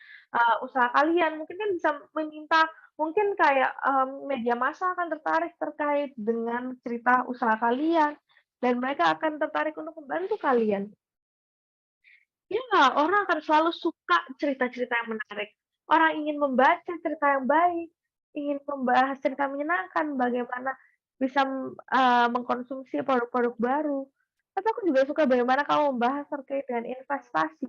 usaha kalian. Mungkin kan bisa meminta mungkin kayak, media massa akan tertarik terkait dengan cerita usaha kalian. dan mereka akan tertarik untuk membantu kalian. Ya, orang akan selalu suka cerita-cerita yang menarik. Orang ingin membaca cerita yang baik, ingin membahas cerita menyenangkan, bagaimana bisa, mengkonsumsi produk-produk baru. Tapi aku juga suka bagaimana kamu membahas terkait dengan investasi.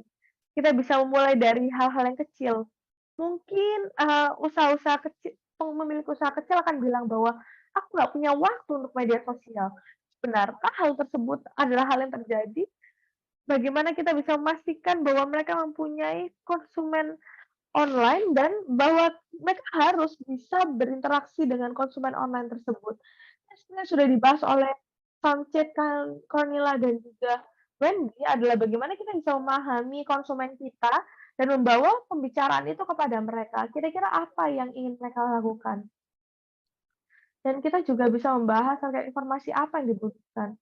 Kita bisa memulai dari hal-hal yang kecil. Mungkin, usaha-usaha kecil pemilik usaha kecil akan bilang bahwa, "Aku nggak punya waktu untuk media sosial." Benarkah hal tersebut adalah hal yang terjadi? Bagaimana kita bisa memastikan bahwa mereka mempunyai konsumen online dan bahwa mereka harus bisa berinteraksi dengan konsumen online tersebut. Sebenarnya sudah dibahas oleh Samcet, Cornilla, dan juga Wendy adalah bagaimana kita bisa memahami konsumen kita dan membawa pembicaraan itu kepada mereka. Kira-kira apa yang ingin mereka lakukan? Dan kita juga bisa membahas terkait informasi apa yang dibutuhkan.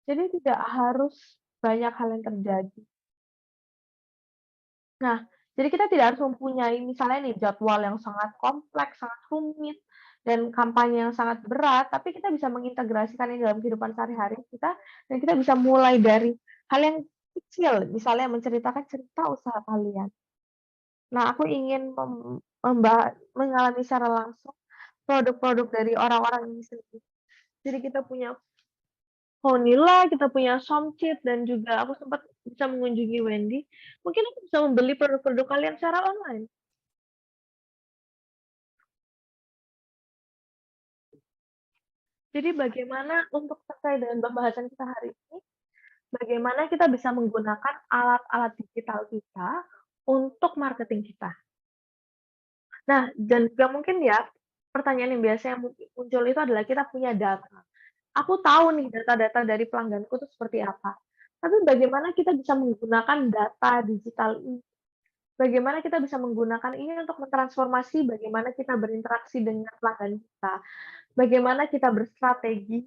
Jadi tidak harus banyak hal yang terjadi. Nah, jadi kita tidak harus mempunyai misalnya nih jadwal yang sangat kompleks, sangat rumit, dan kampanye yang sangat berat, tapi kita bisa mengintegrasikan ini dalam kehidupan sehari-hari kita, dan kita bisa mulai dari hal yang kecil, misalnya menceritakan cerita usaha kalian. Nah, aku ingin mengalami secara langsung produk-produk dari orang-orang ini sendiri. Jadi kita punya Honeyla, kita punya Somcit, dan juga aku sempat bisa mengunjungi Wendy. Mungkin aku bisa membeli produk-produk kalian secara online. Jadi bagaimana untuk terkait dengan pembahasan kita hari ini, bagaimana kita bisa menggunakan alat-alat digital kita untuk marketing kita. Nah, dan juga mungkin ya, pertanyaan yang biasanya muncul itu adalah kita punya data. Aku tahu nih data-data dari pelangganku itu seperti apa. Tapi bagaimana kita bisa menggunakan data digital ini? Bagaimana kita bisa menggunakan ini untuk mentransformasi bagaimana kita berinteraksi dengan pelanggan kita? Bagaimana kita berstrategi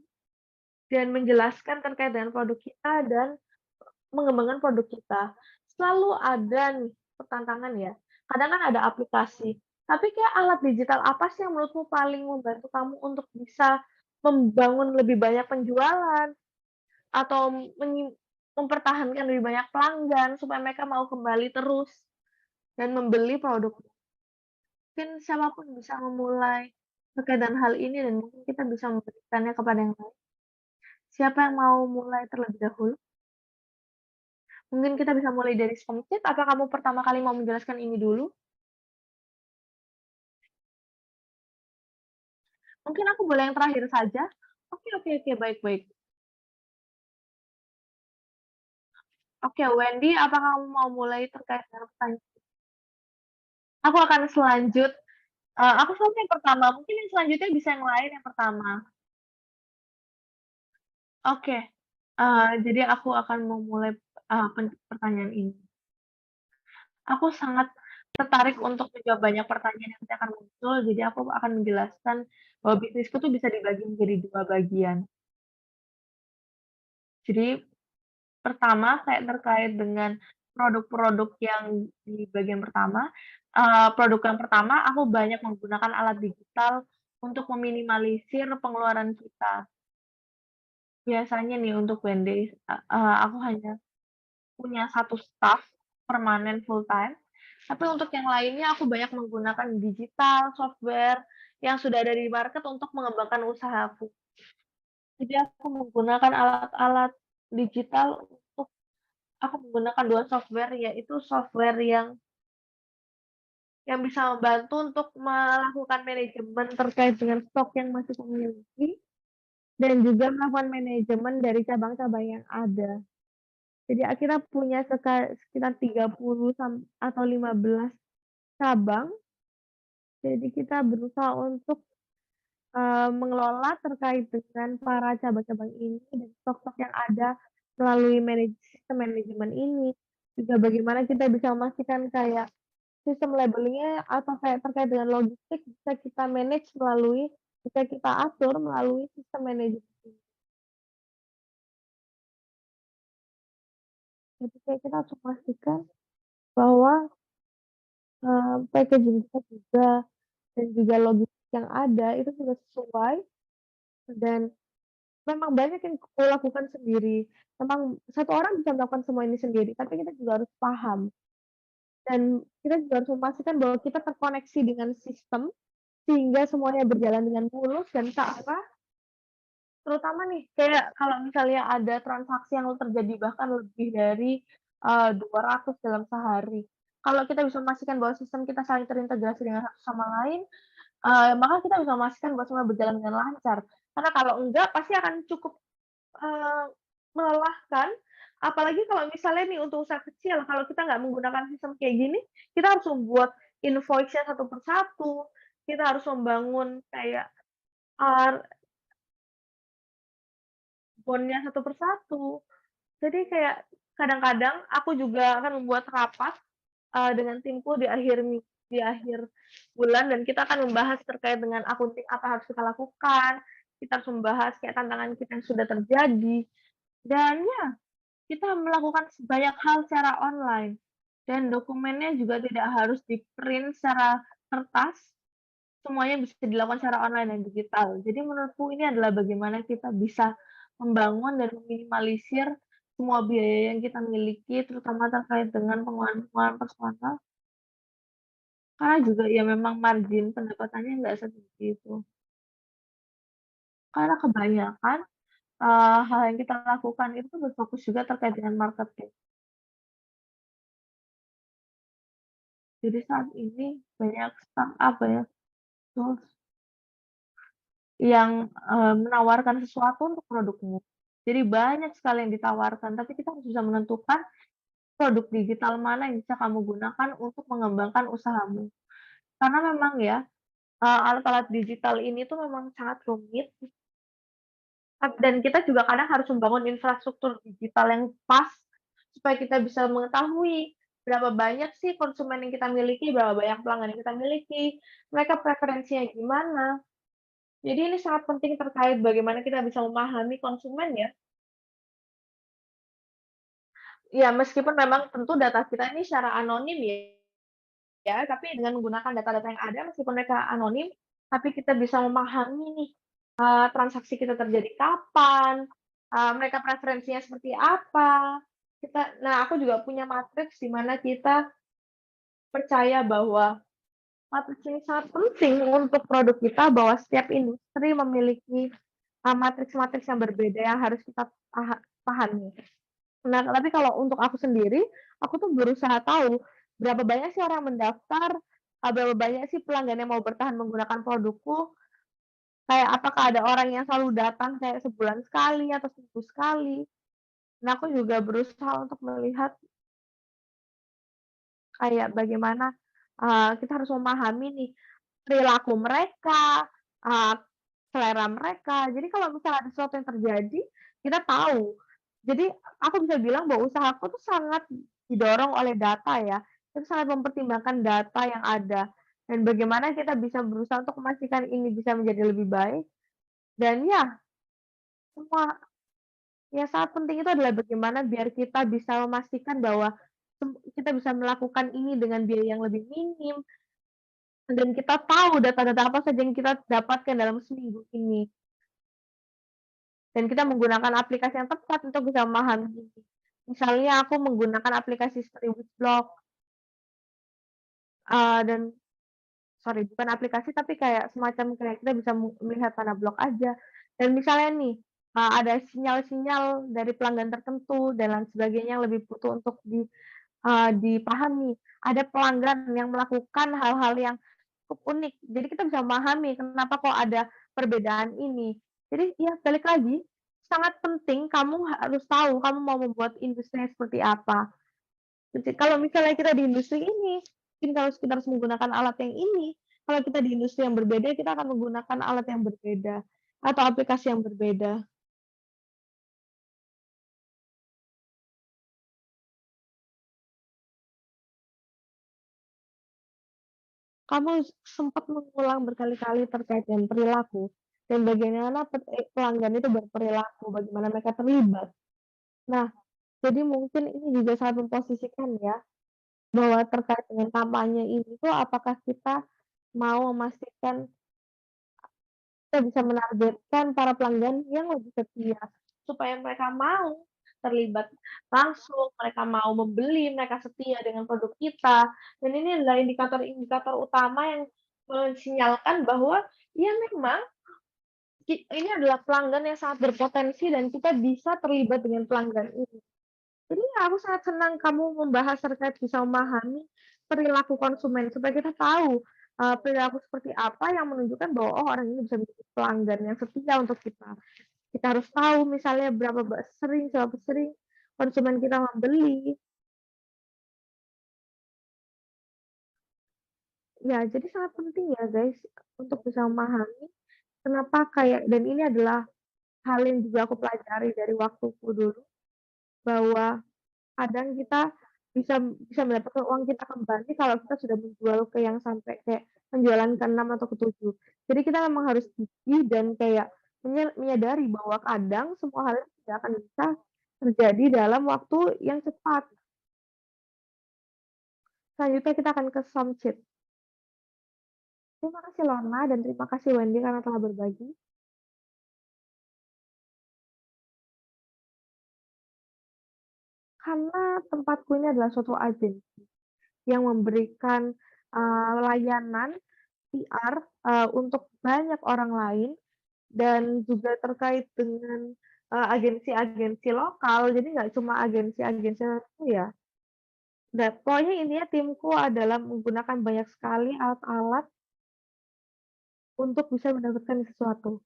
dan menjelaskan terkait dengan produk kita dan mengembangkan produk kita. Selalu ada nih tantangan ya, kadang kan ada aplikasi, tapi kayak alat digital apa sih yang menurutmu paling membantu kamu untuk bisa membangun lebih banyak penjualan atau mempertahankan lebih banyak pelanggan supaya mereka mau kembali terus dan membeli produk. Mungkin siapapun bisa memulai terkait dengan hal ini dan mungkin kita bisa memberikannya kepada yang lain. Siapa yang mau mulai terlebih dahulu? Mungkin kita bisa mulai dari Somcit, apa kamu pertama kali mau menjelaskan ini dulu? Mungkin aku boleh yang terakhir saja? Oke, oke, oke, baik, baik. Oke, Wendy, apa kamu mau mulai terkait dengan pertanyaan? Aku akan aku selalu yang pertama, mungkin yang selanjutnya bisa yang lain yang pertama. Oke, jadi aku akan memulai, pertanyaan ini. Aku sangat tertarik untuk menjawab banyak pertanyaan yang nanti akan muncul, jadi aku akan menjelaskan bahwa bisnisku tuh bisa dibagi menjadi 2 bagian. Jadi pertama, kayak terkait dengan produk-produk yang di bagian pertama, produk yang pertama aku banyak menggunakan alat digital untuk meminimalisir pengeluaran kita. Biasanya nih untuk Wendy's, aku hanya punya satu staff permanen full time, tapi untuk yang lainnya aku banyak menggunakan digital, software yang sudah ada di market untuk mengembangkan usahaku. Jadi aku menggunakan alat-alat digital untuk aku menggunakan 2 software, yaitu software yang bisa membantu untuk melakukan manajemen terkait dengan stok yang masih kumiliki, dan juga melakukan manajemen dari cabang-cabang yang ada. Jadi akhirnya punya sekitar 30 atau 15 cabang, jadi kita berusaha untuk, mengelola terkait dengan para cabang-cabang ini dan stok-stok yang ada melalui sistem manajemen ini. Juga bagaimana kita bisa memastikan kayak sistem labelling-nya atau kayak terkait dengan logistik bisa kita atur melalui sistem manajemen ini. Jadi kayak kita harus memastikan bahwa, packaging kita juga dan juga logistik yang ada itu sudah sesuai dan memang banyak yang kulakukan sendiri. Memang satu orang bisa melakukan semua ini sendiri, tapi kita juga harus paham dan kita juga harus memastikan bahwa kita terkoneksi dengan sistem, sehingga semuanya berjalan dengan mulus dan terarah, terutama nih kayak kalau misalnya ada transaksi yang terjadi bahkan lebih dari, 200 dalam sehari. Kalau kita bisa memastikan bahwa sistem kita saling terintegrasi dengan satu sama lain, maka kita bisa memastikan bahwa semua berjalan dengan lancar. Karena kalau enggak pasti akan cukup, eee, melelahkan, apalagi kalau misalnya nih untuk usaha kecil, kalau kita nggak menggunakan sistem kayak gini, kita harus membuat invoice-nya satu per satu, kita harus membangun kayak, eee, bond-nya satu per satu. Jadi kayak kadang-kadang aku juga akan membuat rapat, dengan timku di akhir bulan dan kita akan membahas terkait dengan akunting apa yang harus kita lakukan, kita harus membahas kayak tantangan kita yang sudah terjadi, dan ya kita melakukan banyak hal secara online dan dokumennya juga tidak harus di-print secara kertas, semuanya bisa dilakukan secara online dan digital. Jadi menurutku ini adalah bagaimana kita bisa membangun dan meminimalisir semua biaya yang kita miliki, terutama terkait dengan pengeluaran-pengeluaran personal, karena juga ya memang margin pendapatannya nggak setinggi itu. Karena kebanyakan, hal yang kita lakukan itu berfokus juga terkait dengan marketing. Jadi saat ini banyak startup ya, tools yang, menawarkan sesuatu untuk produkmu. Jadi banyak sekali yang ditawarkan, tapi kita harus bisa menentukan produk digital mana yang bisa kamu gunakan untuk mengembangkan usahamu. Karena memang ya, alat-alat digital ini tuh memang sangat rumit, dan kita juga kadang harus membangun infrastruktur digital yang pas, supaya kita bisa mengetahui berapa banyak sih konsumen yang kita miliki, berapa banyak pelanggan yang kita miliki, mereka preferensinya gimana. Jadi ini sangat penting terkait bagaimana kita bisa memahami konsumen ya. Ya meskipun memang tentu data kita ini secara anonim ya, tapi dengan menggunakan data-data yang ada meskipun mereka anonim, tapi kita bisa memahami nih, transaksi kita terjadi kapan, mereka preferensinya seperti apa. Aku juga punya matriks di mana kita percaya bahwa matriks ini sangat penting untuk produk kita, bahwa setiap industri memiliki, matriks-matriks yang berbeda yang harus kita pahami. Nah, tapi kalau untuk aku sendiri, aku tuh berusaha tahu berapa banyak sih orang mendaftar, berapa banyak sih pelanggan yang mau bertahan menggunakan produkku, kayak apakah ada orang yang selalu datang kayak sebulan sekali atau seminggu sekali. Nah, aku juga berusaha untuk melihat kayak bagaimana, kita harus memahami nih perilaku mereka, eee, selera mereka. Jadi kalau misalnya ada sesuatu yang terjadi, kita tahu. Jadi aku bisa bilang bahwa usahaku tuh sangat didorong oleh data ya, itu sangat mempertimbangkan data yang ada, dan bagaimana kita bisa berusaha untuk memastikan ini bisa menjadi lebih baik, dan ya semua yang sangat penting itu adalah bagaimana biar kita bisa memastikan bahwa kita bisa melakukan ini dengan biaya yang lebih minim, dan kita tahu data-data apa saja yang kita dapatkan dalam seminggu ini. Dan kita menggunakan aplikasi yang tepat untuk bisa memahami ini. Misalnya aku menggunakan aplikasi seperti Wixblog, dan sorry bukan aplikasi tapi kayak semacam kayak kita bisa melihat mana blog aja. Dan misalnya nih, ada sinyal-sinyal dari pelanggan tertentu dan lain sebagainya yang lebih butuh untuk dipahami. Ada pelanggan yang melakukan hal-hal yang cukup unik, jadi kita bisa memahami kenapa kok ada perbedaan ini. Jadi ya balik lagi, sangat penting kamu harus tahu kamu mau membuat industrinya seperti apa. Jadi kalau misalnya kita di industri ini, mungkin kalau kita harus menggunakan alat yang ini, kalau kita di industri yang berbeda, kita akan menggunakan alat yang berbeda, atau aplikasi yang berbeda. Kamu sempat mengulang berkali-kali terkait dengan perilaku, dan bagaimana pelanggan itu berperilaku, bagaimana mereka terlibat. Nah, jadi mungkin ini juga sangat memposisikan ya, bahwa terkait dengan kampanye ini tuh apakah kita mau memastikan kita bisa menargetkan para pelanggan yang lebih setia, supaya mereka mau terlibat langsung, mereka mau membeli, mereka setia dengan produk kita. Dan ini adalah indikator-indikator utama yang mensinyalkan bahwa, ya memang ini adalah pelanggan yang sangat berpotensi dan kita bisa terlibat dengan pelanggan ini. Jadi ya aku sangat senang kamu membahas terkait bisa memahami perilaku konsumen supaya kita tahu, perilaku seperti apa yang menunjukkan bahwa, oh orang ini bisa menjadi pelanggan yang setia untuk kita. Kita harus tahu misalnya seberapa sering konsumen kita membeli. Ya, jadi sangat penting ya guys untuk bisa memahami kenapa kayak dan ini adalah hal yang juga aku pelajari dari waktuku dulu, bahwa kadang kita bisa bisa mendapatkan uang kita kembali kalau kita sudah menjual ke yang sampai kayak penjualan ke-6 atau ke-7. Jadi kita memang harus gigih dan kayak menyadari bahwa kadang semua hal itu tidak akan bisa terjadi dalam waktu yang cepat. Selanjutnya kita akan ke Somcit. Terima kasih Lorna dan terima kasih Wendy karena telah berbagi. Karena tempatku ini adalah suatu agensi yang memberikan, layanan PR, untuk banyak orang lain dan juga terkait dengan, agensi-agensi lokal, jadi nggak cuma agensi-agensi tertentu ya. Pokoknya intinya timku adalah menggunakan banyak sekali alat-alat untuk bisa mendapatkan sesuatu.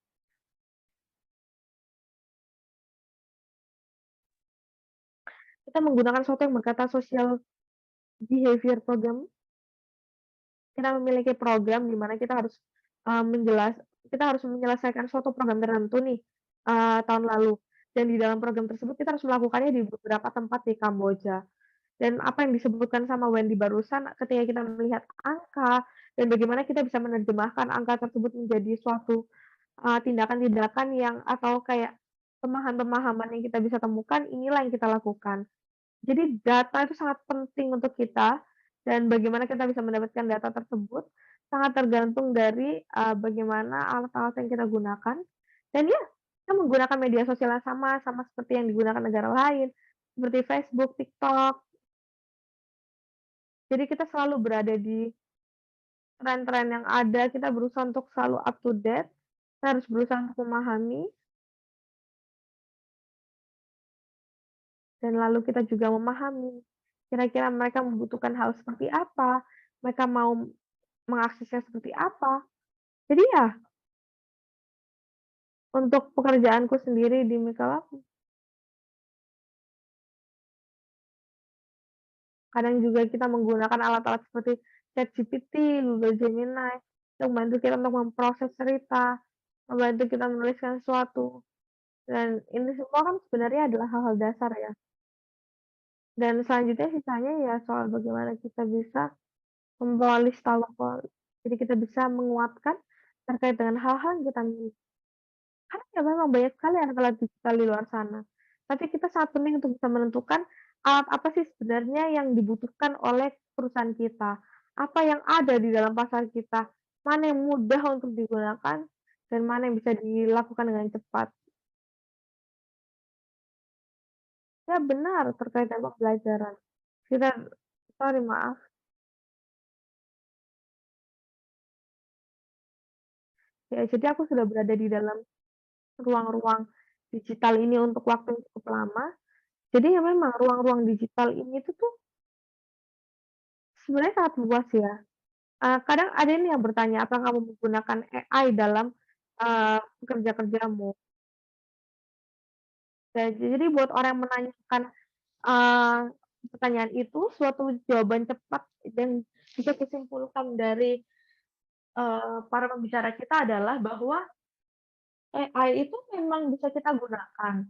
Kita menggunakan sesuatu yang berkata social behavior program. Kita memiliki program di mana eee, menjelas kita harus menyelesaikan suatu program tertentu nih, tahun lalu. Dan di dalam program tersebut kita harus melakukannya di beberapa tempat di Kamboja. Dan apa yang disebutkan sama Wendy barusan ketika kita melihat angka dan bagaimana kita bisa menerjemahkan angka tersebut menjadi suatu, tindakan-tindakan yang atau kayak pemahaman-pemahaman yang kita bisa temukan, inilah yang kita lakukan. Jadi data itu sangat penting untuk kita dan bagaimana kita bisa mendapatkan data tersebut sangat tergantung dari, bagaimana alat-alat yang kita gunakan dan ya, kita menggunakan media sosial yang sama, sama seperti yang digunakan negara lain, seperti Facebook, TikTok. Jadi kita selalu berada di tren-tren yang ada, kita berusaha untuk selalu up to date, kita harus berusaha untuk memahami dan lalu kita juga memahami kira-kira mereka membutuhkan hal seperti apa, mereka mau mengaksesnya seperti apa. Jadi ya, untuk pekerjaanku sendiri di Mikalab, kadang juga kita menggunakan alat-alat seperti ChatGPT, Google Gemini, untuk membantu kita untuk memproses cerita, membantu kita menuliskan sesuatu, dan ini semua kan sebenarnya adalah hal-hal dasar ya. Dan selanjutnya sisanya ya soal bagaimana kita bisa mempolis talent, jadi kita bisa menguatkan terkait dengan hal-hal yang kita miliki. Karena ya memang banyak sekali alat-alat digital di luar sana. Tapi kita sangat penting untuk bisa menentukan alat apa sih sebenarnya yang dibutuhkan oleh perusahaan kita. Apa yang ada di dalam pasar kita, mana yang mudah untuk digunakan, dan mana yang bisa dilakukan dengan cepat. Ya benar, terkait dengan pembelajaran. Kita sorry maaf, ya jadi aku sudah berada di dalam ruang-ruang digital ini untuk waktu yang cukup lama. Jadi ya memang ruang-ruang digital ini tuh sebenarnya sangat luas ya. Kadang ada ini yang bertanya, "Apakah kamu menggunakan AI dalam, pekerja kerjamu?" Jadi buat orang yang menanyakan, eee, pertanyaan itu, suatu jawaban cepat dan bisa kusimpulkan dari, para pembicara kita adalah bahwa AI itu memang bisa kita gunakan,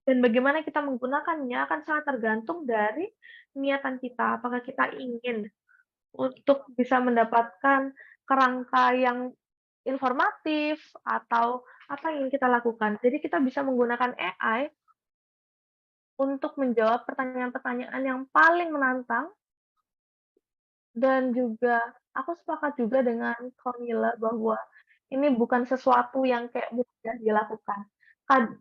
dan bagaimana kita menggunakannya akan sangat tergantung dari niatan kita. Apakah kita ingin untuk bisa mendapatkan kerangka yang informatif atau apa yang ingin kita lakukan. Jadi kita bisa menggunakan AI untuk menjawab pertanyaan-pertanyaan yang paling menantang dan juga aku sepakat juga dengan Kamila bahwa ini bukan sesuatu yang kayak mudah dilakukan.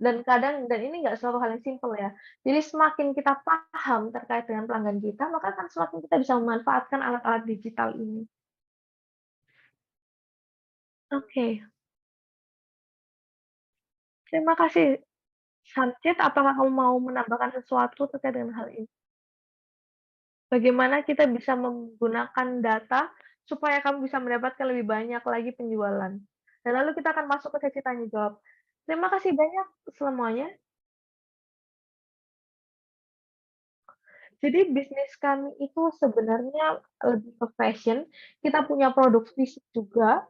Dan kadang ini nggak suatu hal yang simpel ya. Jadi semakin kita paham terkait dengan pelanggan kita, maka kan semakin kita bisa memanfaatkan alat-alat digital ini. Oke, terima kasih Samcit, apakah kamu mau menambahkan sesuatu terkait dengan hal ini? Bagaimana kita bisa menggunakan data supaya kamu bisa mendapatkan lebih banyak lagi penjualan? Dan lalu kita akan masuk ke sesi tanya jawab. Terima kasih banyak semuanya. Jadi bisnis kami itu sebenarnya lebih ke fashion, kita punya produk fisik juga,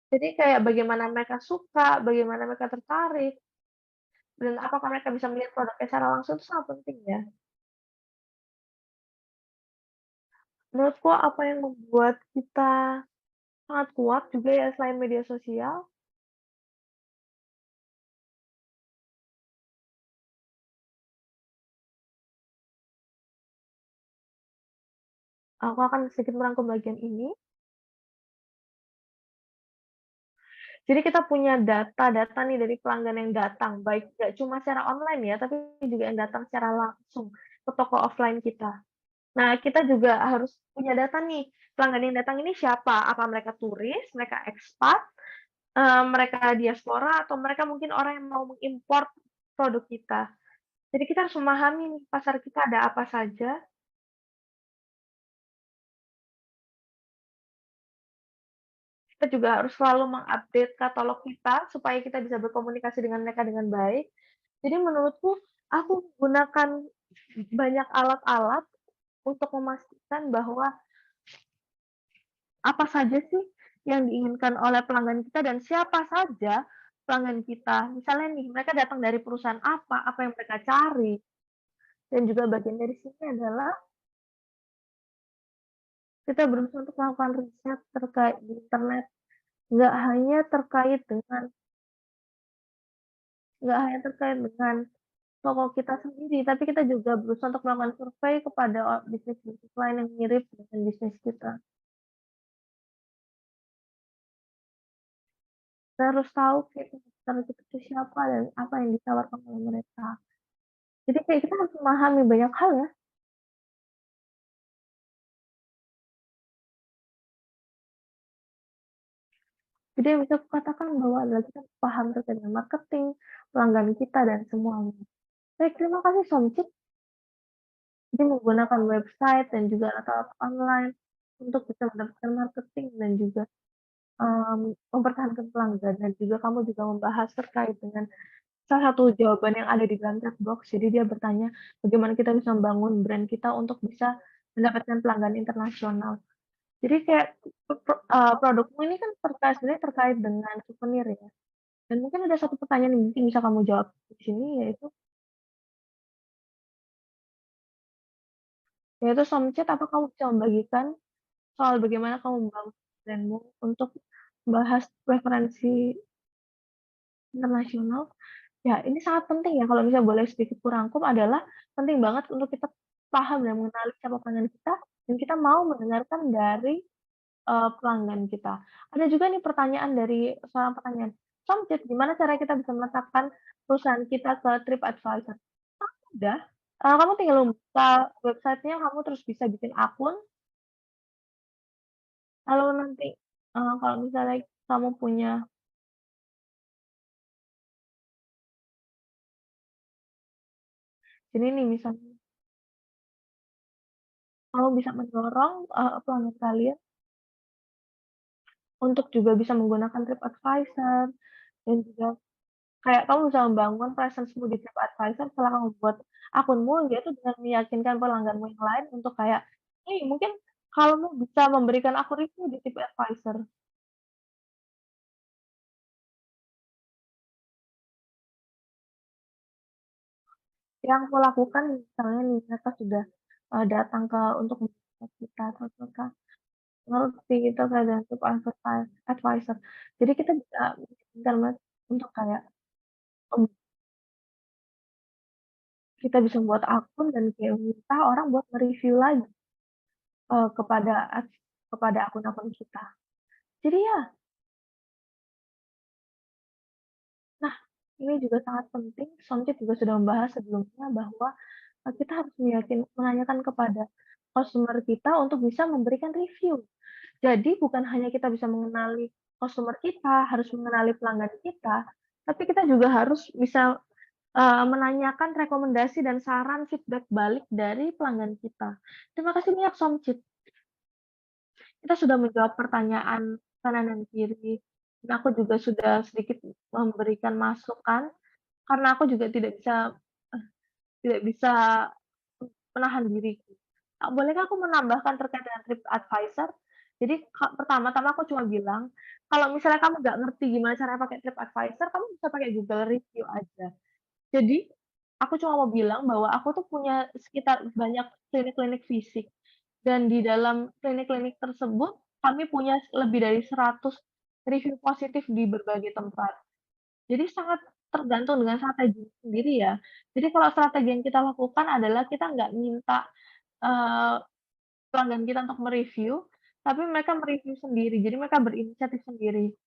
jadi kayak bagaimana mereka suka, bagaimana mereka tertarik, dan apakah mereka bisa melihat produknya secara langsung itu sangat penting ya. Menurutku apa yang membuat kita sangat kuat juga ya selain media sosial, aku akan sedikit merangkum bagian ini. Jadi kita punya data-data nih dari pelanggan yang datang, baik nggak cuma secara online ya, tapi juga yang datang secara langsung ke toko offline kita. Nah, kita juga harus punya data nih, pelanggan yang datang ini siapa? Apa mereka turis, mereka ekspat, mereka diaspora, atau mereka mungkin orang yang mau mengimpor produk kita. Jadi kita harus memahami nih pasar kita ada apa saja. Kita juga harus selalu mengupdate katalog kita supaya kita bisa berkomunikasi dengan mereka dengan baik. Jadi menurutku, aku menggunakan banyak alat-alat untuk memastikan bahwa apa saja sih yang diinginkan oleh pelanggan kita dan siapa saja pelanggan kita. Misalnya nih, mereka datang dari perusahaan apa yang mereka cari. Dan juga bagian dari sini adalah kita berusaha untuk melakukan riset terkait di internet, nggak hanya terkait dengan nggak hanya terkait dengan toko kita sendiri, tapi kita juga berusaha untuk melakukan survei kepada bisnis-bisnis lain yang mirip dengan bisnis kita. Kita harus tahu kayak target itu siapa dan apa yang ditawarkan oleh mereka. Jadi kayak kita harus memahami banyak hal ya. Jadi yang bisa kukatakan bahwa adalah kita paham terkait dengan marketing, pelanggan kita, dan semuanya. Baik, terima kasih Somcik. Jadi menggunakan website dan juga alat-alat online untuk bisa mendapatkan marketing dan juga mempertahankan pelanggan dan juga kamu juga membahas terkait dengan salah satu jawaban yang ada di dalam chat box. Jadi dia bertanya, bagaimana kita bisa membangun brand kita untuk bisa mendapatkan pelanggan internasional. Jadi kayak produkmu ini kan sebenarnya terkait dengan souvenir ya. Dan mungkin ada satu pertanyaan yang mungkin bisa kamu jawab di sini yaitu Somchat, apa kamu bisa membagikan soal bagaimana kamu membangun brand-mu untuk membahas referensi internasional? Ya, ini sangat penting ya kalau misalnya boleh sedikit kurangkum adalah penting banget untuk kita paham dan mengenali siapa pelanggan kita dan kita mau mendengarkan dari, pelanggan kita. Ada juga nih pertanyaan dari seorang pertanyaan, "Somchat, gimana cara kita bisa meletakkan perusahaan kita ke TripAdvisor?" Udah, kamu tinggal membuka website-nya, kamu terus bisa bikin akun, lalu nanti, kalau misalnya kamu punya jadi nih misalnya kamu bisa mendorong, pelanggan kalian untuk juga bisa menggunakan TripAdvisor dan juga kayak kamu bisa membangun presence-mu di TripAdvisor setelah kamu buat akunmu, yaitu dengan meyakinkan pelangganmu yang lain untuk kayak, "Hey, mungkin kamu bisa memberikan aku review di TripAdvisor." Yang aku lakukan misalnya nih, mereka sudah, datang untuk menjemput kita, terus mereka ngerti terkait dengan TripAdvisor. Jadi kita bisa meyakinkan mereka untuk kayak, kita bisa buat akun dan kayak minta orang buat nge-review lagi, kepada kepada akun-akun kita. Jadi ya ini juga sangat penting, Somcit juga sudah membahas sebelumnya bahwa, kita harus menanyakan kepada customer kita untuk bisa memberikan review. Jadi bukan hanya kita bisa mengenali customer kita, harus mengenali pelanggan kita, tapi kita juga harus bisa, menanyakan rekomendasi dan saran feedback balik dari pelanggan kita. Terima kasih banyak Somcit, kita sudah menjawab pertanyaan kanan dan kiri, dan aku juga sudah sedikit memberikan masukan, karena aku juga tidak bisa menahan diriku. Bolehkah aku menambahkan terkait dengan TripAdvisor? Jadi pertama-tama aku cuma bilang, kalau misalnya kamu nggak ngerti gimana cara pakai TripAdvisor, kamu bisa pakai Google Review aja. Jadi, aku cuma mau bilang bahwa aku tuh punya sekitar banyak klinik-klinik fisik, dan di dalam klinik-klinik tersebut, kami punya lebih dari 100 review positif di berbagai tempat. Jadi sangat tergantung dengan strategi sendiri ya. Jadi kalau strategi yang kita lakukan adalah kita nggak minta, eee, pelanggan kita untuk me-review, tapi mereka me-review sendiri, jadi mereka berinisiatif sendiri.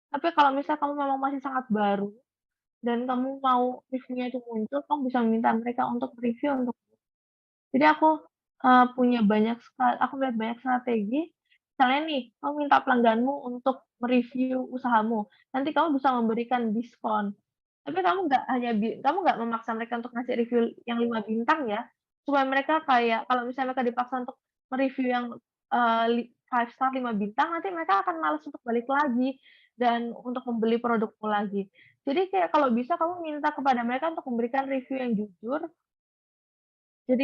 Tapi kalau misal kamu memang masih sangat baru dan kamu mau reviewnya itu muncul, kamu bisa meminta mereka untuk review untuk jadi aku melihat banyak strategi, misalnya nih, kamu minta pelangganmu untuk me-review usahamu, nanti kamu bisa memberikan diskon. Tapi kamu nggak memaksa mereka untuk ngasih review yang 5 bintang ya, supaya mereka kayak kalau misalnya mereka dipaksa untuk me-review yang, 5 star 5 bintang, nanti mereka akan males untuk balik lagi dan untuk membeli produkmu lagi. Jadi kayak kalau bisa kamu minta kepada mereka untuk memberikan review yang jujur, jadi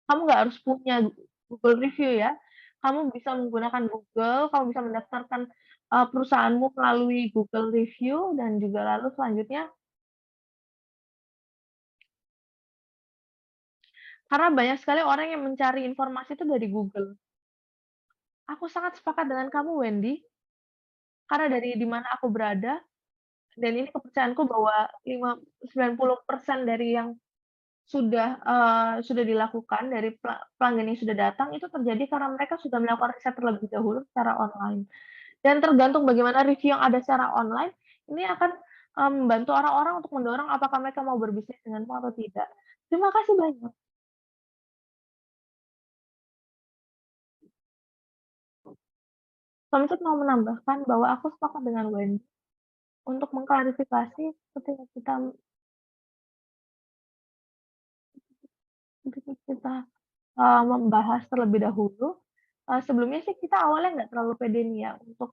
kamu nggak harus punya Google Review ya, kamu bisa menggunakan Google, kamu bisa mendaftarkan, perusahaanmu melalui Google Review dan juga lalu selanjutnya karena banyak sekali orang yang mencari informasi itu dari Google. Aku sangat sepakat dengan kamu, Wendy, karena dari di mana aku berada, dan ini kepercayaanku bahwa 90% dari yang sudah dilakukan dari pelanggan yang sudah datang itu terjadi karena mereka sudah melakukan riset terlebih dahulu secara online. Dan tergantung bagaimana review yang ada secara online, ini akan, membantu orang-orang untuk mendorong apakah mereka mau berbisnis denganmu atau tidak. Terima kasih banyak. Kami mau menambahkan bahwa aku sepakat dengan Wendy untuk mengklarifikasi ketika kita, membahas terlebih dahulu, sebelumnya sih kita awalnya nggak terlalu pede nih ya untuk,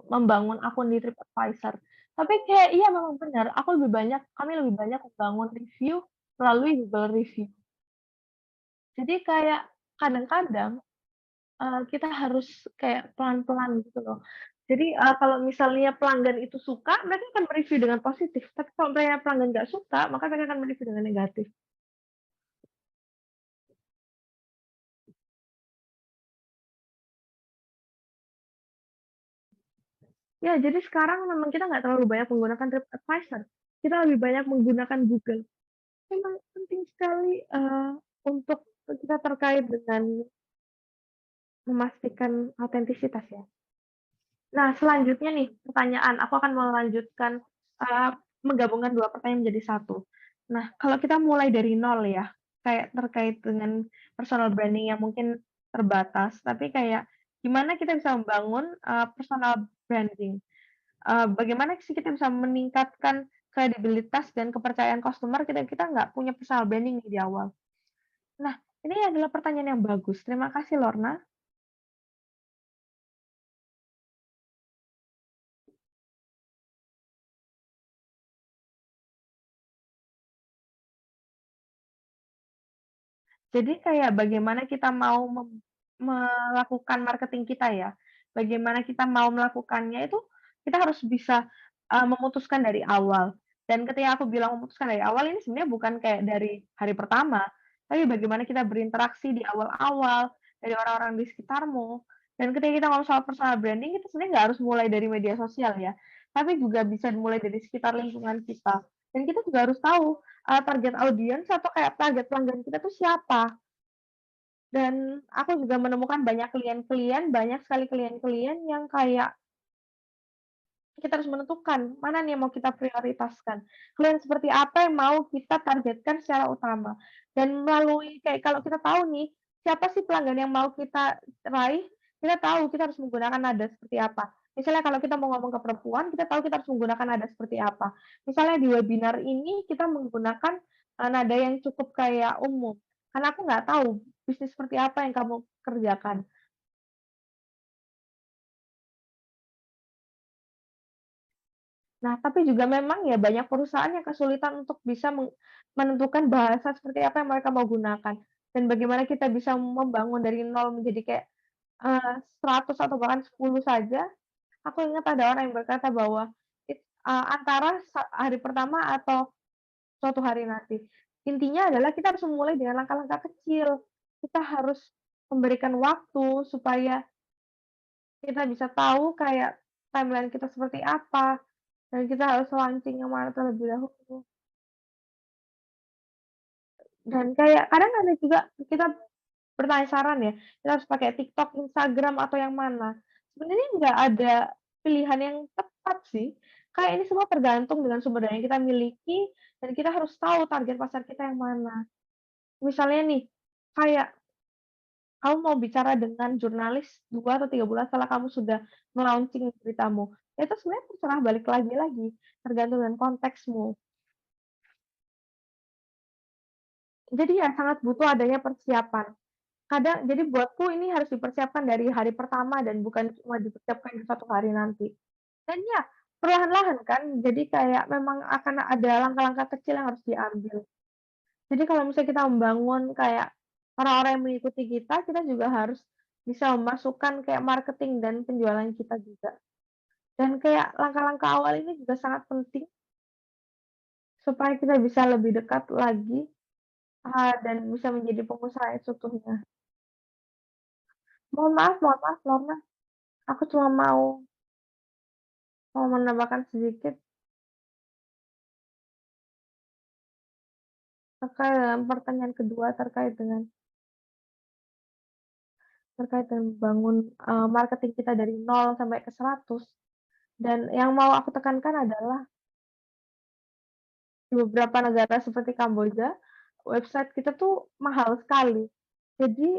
membangun akun di TripAdvisor. Tapi kayak iya memang benar, kami lebih banyak membangun review melalui Google Review. Jadi kayak kadang-kadang, kita harus kayak pelan-pelan gitu loh. Jadi, kalau misalnya pelanggan itu suka, mereka akan me-review dengan positif, tapi kalau misalnya pelanggan nggak suka, maka mereka akan me-review dengan negatif. Ya, jadi sekarang memang kita nggak terlalu banyak menggunakan TripAdvisor, kita lebih banyak menggunakan Google. Memang penting sekali, untuk kita terkait dengan memastikan autentisitas ya. Nah, selanjutnya nih pertanyaan, aku akan melanjutkan, eee, menggabungkan 2 pertanyaan menjadi satu. Nah, kalau kita mulai dari nol ya, kayak terkait dengan personal branding yang mungkin terbatas, tapi kayak gimana kita bisa membangun, personal branding? Bagaimana sih kita bisa meningkatkan kredibilitas dan kepercayaan customer ketika kita nggak punya personal branding nih di awal? Nah, ini adalah pertanyaan yang bagus. Terima kasih Lorna. Jadi kayak bagaimana kita mau melakukan marketing kita ya, bagaimana kita mau melakukannya itu kita harus bisa, memutuskan dari awal. Dan ketika aku bilang memutuskan dari awal ini sebenarnya bukan kayak dari hari pertama, tapi bagaimana kita berinteraksi di awal-awal, dari orang-orang di sekitarmu. Dan ketika kita ngomong soal personal branding itu sebenarnya nggak harus mulai dari media sosial ya, tapi juga bisa dimulai dari sekitar lingkungan kita. Dan kita juga harus tahu, target audiens atau kayak target pelanggan kita tuh siapa. Dan aku juga menemukan banyak sekali klien yang kayak kita harus menentukan mana nih yang mau kita prioritaskan. Klien seperti apa yang mau kita targetkan secara utama. Dan melalui kayak kalau kita tahu nih, siapa sih pelanggan yang mau kita raih, kita tahu kita harus menggunakan nada seperti apa. Misalnya kalau kita mau ngomong ke perempuan, kita tahu kita harus menggunakan nada seperti apa. Misalnya di webinar ini kita menggunakan, nada yang cukup kayak umum, karena aku nggak tahu bisnis seperti apa yang kamu kerjakan. Nah, tapi juga memang ya banyak perusahaan yang kesulitan untuk bisa menentukan bahasa seperti apa yang mereka mau gunakan. Dan bagaimana kita bisa membangun dari nol menjadi kayak, 100 atau bahkan 10 saja. Aku ingat ada orang yang berkata bahwa antara hari pertama atau suatu hari nanti. Intinya adalah kita harus memulai dengan langkah-langkah kecil. Kita harus memberikan waktu supaya kita bisa tahu kayak timeline kita seperti apa, dan kita harus launching yang mana terlebih dahulu. Dan kayak kadang ada juga kita bertanya saran ya, kita harus pakai TikTok, Instagram, atau yang mana. Sebenarnya nggak ada pilihan yang tepat sih, kayak ini semua tergantung dengan sumber daya yang kita miliki, dan kita harus tahu target pasar kita yang mana. Misalnya nih, kayak kamu mau bicara dengan jurnalis 2 atau 3 bulan setelah kamu sudah me-launching beritamu, ya itu sebenarnya terserah balik lagi, tergantung dengan konteksmu. Jadi ya sangat butuh adanya persiapan. Kadang jadi buatku ini harus dipersiapkan dari hari pertama dan bukan cuma dipersiapkan di suatu hari nanti. Dan ya, perlahan-lahan kan, jadi kayak memang akan ada langkah-langkah kecil yang harus diambil. Jadi kalau misalnya kita membangun kayak orang-orang yang mengikuti kita, kita juga harus bisa memasukkan kayak marketing dan penjualan kita juga. Dan kayak langkah-langkah awal ini juga sangat penting supaya kita bisa lebih dekat lagi, dan bisa menjadi pengusaha yang seutuhnya. Mohon maaf Lorna, aku cuma mau menambahkan sedikit terkait dengan pertanyaan kedua terkait dengan membangun, marketing kita dari nol sampai ke 100. Dan yang mau aku tekankan adalah di beberapa negara seperti Kamboja, website kita tuh mahal sekali. Jadi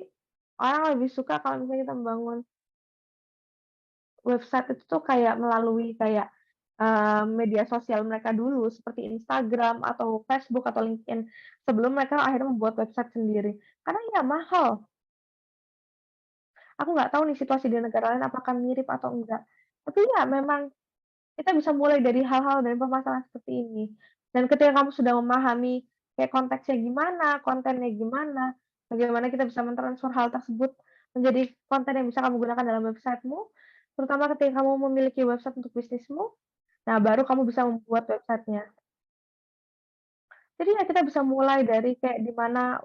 orang lebih suka kalau misalnya kita membangun website itu tuh kayak melalui kayak, media sosial mereka dulu seperti Instagram atau Facebook atau LinkedIn, sebelum mereka akhirnya membuat website sendiri. Karena ya mahal. Aku nggak tahu nih situasi di negara lain apakah mirip atau enggak. Tapi ya memang kita bisa mulai dari hal-hal dan permasalahan seperti ini. Dan ketika kamu sudah memahami kayak konteksnya gimana, kontennya gimana, bagaimana kita bisa mentransfer hal tersebut menjadi konten yang bisa kamu gunakan dalam websitemu, terutama ketika kamu memiliki website untuk bisnismu, nah baru kamu bisa membuat websitenya. Jadi ya kita bisa mulai dari kayak di mana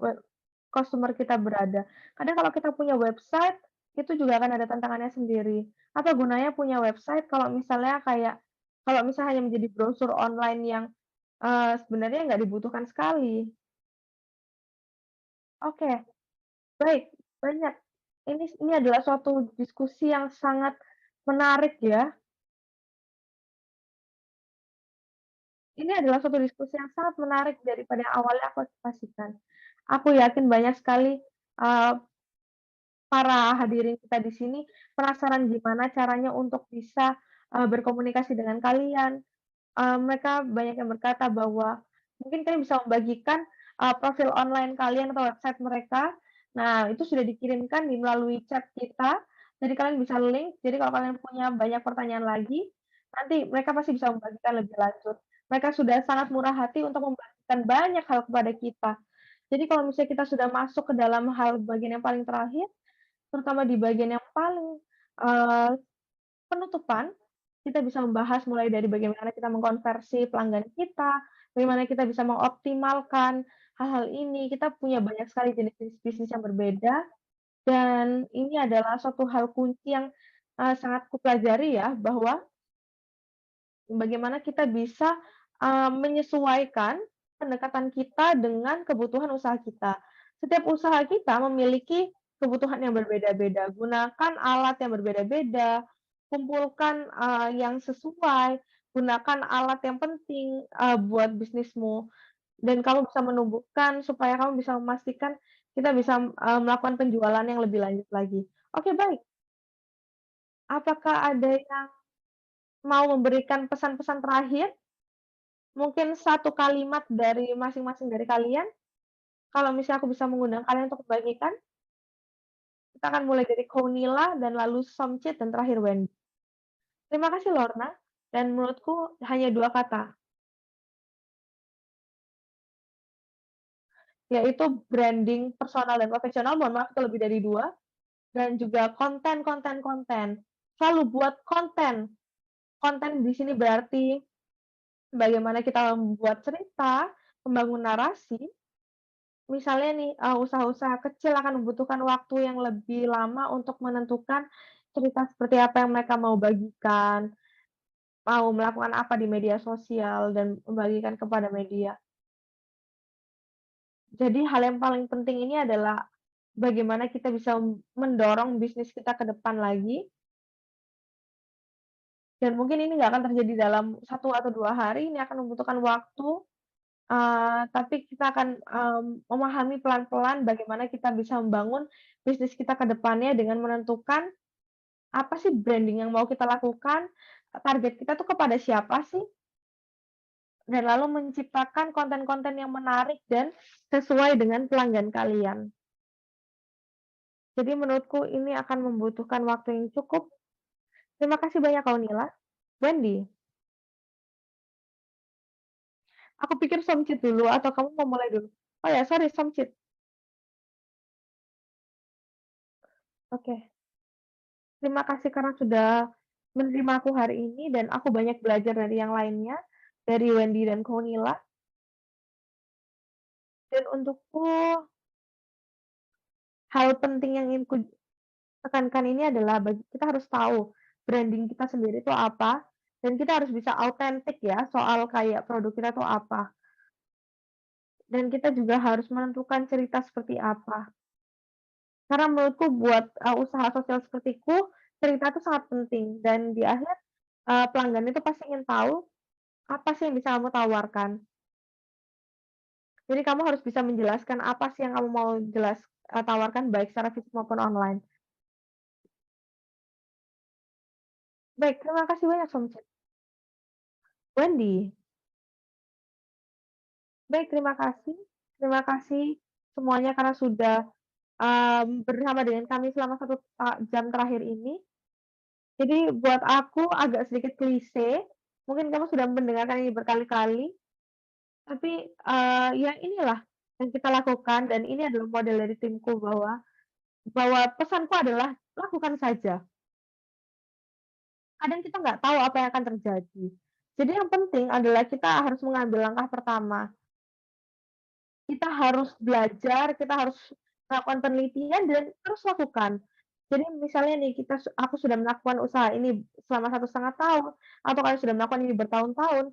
customer kita berada. Kadang kalau kita punya website, itu juga akan ada tantangannya sendiri. Apa gunanya punya website kalau misalnya kayak kalau misalnya hanya menjadi brosur online yang, sebenarnya nggak dibutuhkan sekali. Oke, baik, banyak. Ini adalah suatu diskusi yang sangat menarik ya. Ini adalah suatu diskusi yang sangat menarik daripada yang awalnya aku ekspektasikan. Aku yakin banyak sekali, eee, para hadirin kita di sini penasaran gimana caranya untuk bisa, berkomunikasi dengan kalian. Mereka banyak yang berkata bahwa mungkin kalian bisa membagikan, profil online kalian atau website mereka. Nah, itu sudah dikirimkan melalui chat kita, jadi kalian bisa link, jadi kalau kalian punya banyak pertanyaan lagi, nanti mereka pasti bisa membagikan lebih lanjut. Mereka sudah sangat murah hati untuk membagikan banyak hal kepada kita. Jadi kalau misalnya kita sudah masuk ke dalam hal bagian yang paling terakhir, terutama di bagian yang paling, eee, penutupan, kita bisa membahas mulai dari bagaimana kita mengkonversi pelanggan kita, bagaimana kita bisa mengoptimalkan hal-hal ini. Kita punya banyak sekali jenis-jenis bisnis yang berbeda, dan ini adalah suatu hal kunci yang, sangat kupelajari ya, bahwa bagaimana kita bisa, menyesuaikan pendekatan kita dengan kebutuhan usaha kita. Setiap usaha kita memiliki kebutuhan yang berbeda-beda, gunakan alat yang berbeda-beda, kumpulkan, yang sesuai, gunakan alat yang penting, buat bisnismu, dan kamu bisa menumbuhkan supaya kamu bisa memastikan kita bisa, melakukan penjualan yang lebih lanjut lagi. Oke, baik. Apakah ada yang mau memberikan pesan-pesan terakhir? Mungkin satu kalimat dari masing-masing dari kalian? Kalau misalnya aku bisa mengundang kalian untuk membagikan, kita akan mulai dari Kaunila dan lalu Somcit dan terakhir Wendy. Terima kasih Lorna, dan menurutku hanya 2 kata, yaitu branding personal dan profesional, mohon maaf itu lebih dari 2, dan juga konten konten konten. Selalu buat konten. Konten di sini berarti bagaimana kita membuat cerita, membangun narasi. Misalnya nih, usaha-usaha kecil akan membutuhkan waktu yang lebih lama untuk menentukan cerita seperti apa yang mereka mau bagikan, mau melakukan apa di media sosial dan membagikan kepada media. Jadi hal yang paling penting ini adalah bagaimana kita bisa mendorong bisnis kita ke depan lagi, dan mungkin ini nggak akan terjadi dalam 1 atau 2 hari, ini akan membutuhkan waktu, tapi kita akan, memahami pelan-pelan bagaimana kita bisa membangun bisnis kita ke depannya dengan menentukan apa sih branding yang mau kita lakukan, target kita tuh kepada siapa sih, dan lalu menciptakan konten-konten yang menarik dan sesuai dengan pelanggan kalian. Jadi menurutku ini akan membutuhkan waktu yang cukup. Terima kasih banyak Kaunila. Wendy, aku pikir Somcit dulu atau kamu mau mulai dulu? Oh ya, sorry Somcit. Oke. Terima kasih karena sudah menerima aku hari ini dan aku banyak belajar dari yang lainnya, dari Wendy dan Kaunila. Dan untukku, hal penting yang ingin tekankan ini adalah kita harus tahu branding kita sendiri itu apa, dan kita harus bisa autentik ya soal kayak produk kita tuh apa. Dan kita juga harus menentukan cerita seperti apa. Karena menurutku buat, usaha sosial sepertiku, cerita itu sangat penting dan di akhir, pelanggan itu pasti ingin tahu apa sih yang bisa kamu tawarkan. Jadi kamu harus bisa menjelaskan apa sih yang kamu mau tawarkan baik secara fisik maupun online. Baik, terima kasih banyak Somcit. Wendy, baik terima kasih semuanya karena sudah, bersama dengan kami selama 1 jam terakhir ini. Jadi buat aku agak sedikit klise, mungkin kamu sudah mendengarkan ini berkali-kali, tapi, ya inilah yang kita lakukan dan ini adalah model dari timku bahwa pesanku adalah lakukan saja. Kadang kita nggak tahu apa yang akan terjadi. Jadi yang penting adalah kita harus mengambil langkah pertama. Kita harus belajar, kita harus melakukan penelitian dan terus lakukan. Jadi misalnya nih aku sudah melakukan usaha ini selama 1,5 tahun, atau kalian sudah melakukan ini bertahun-tahun,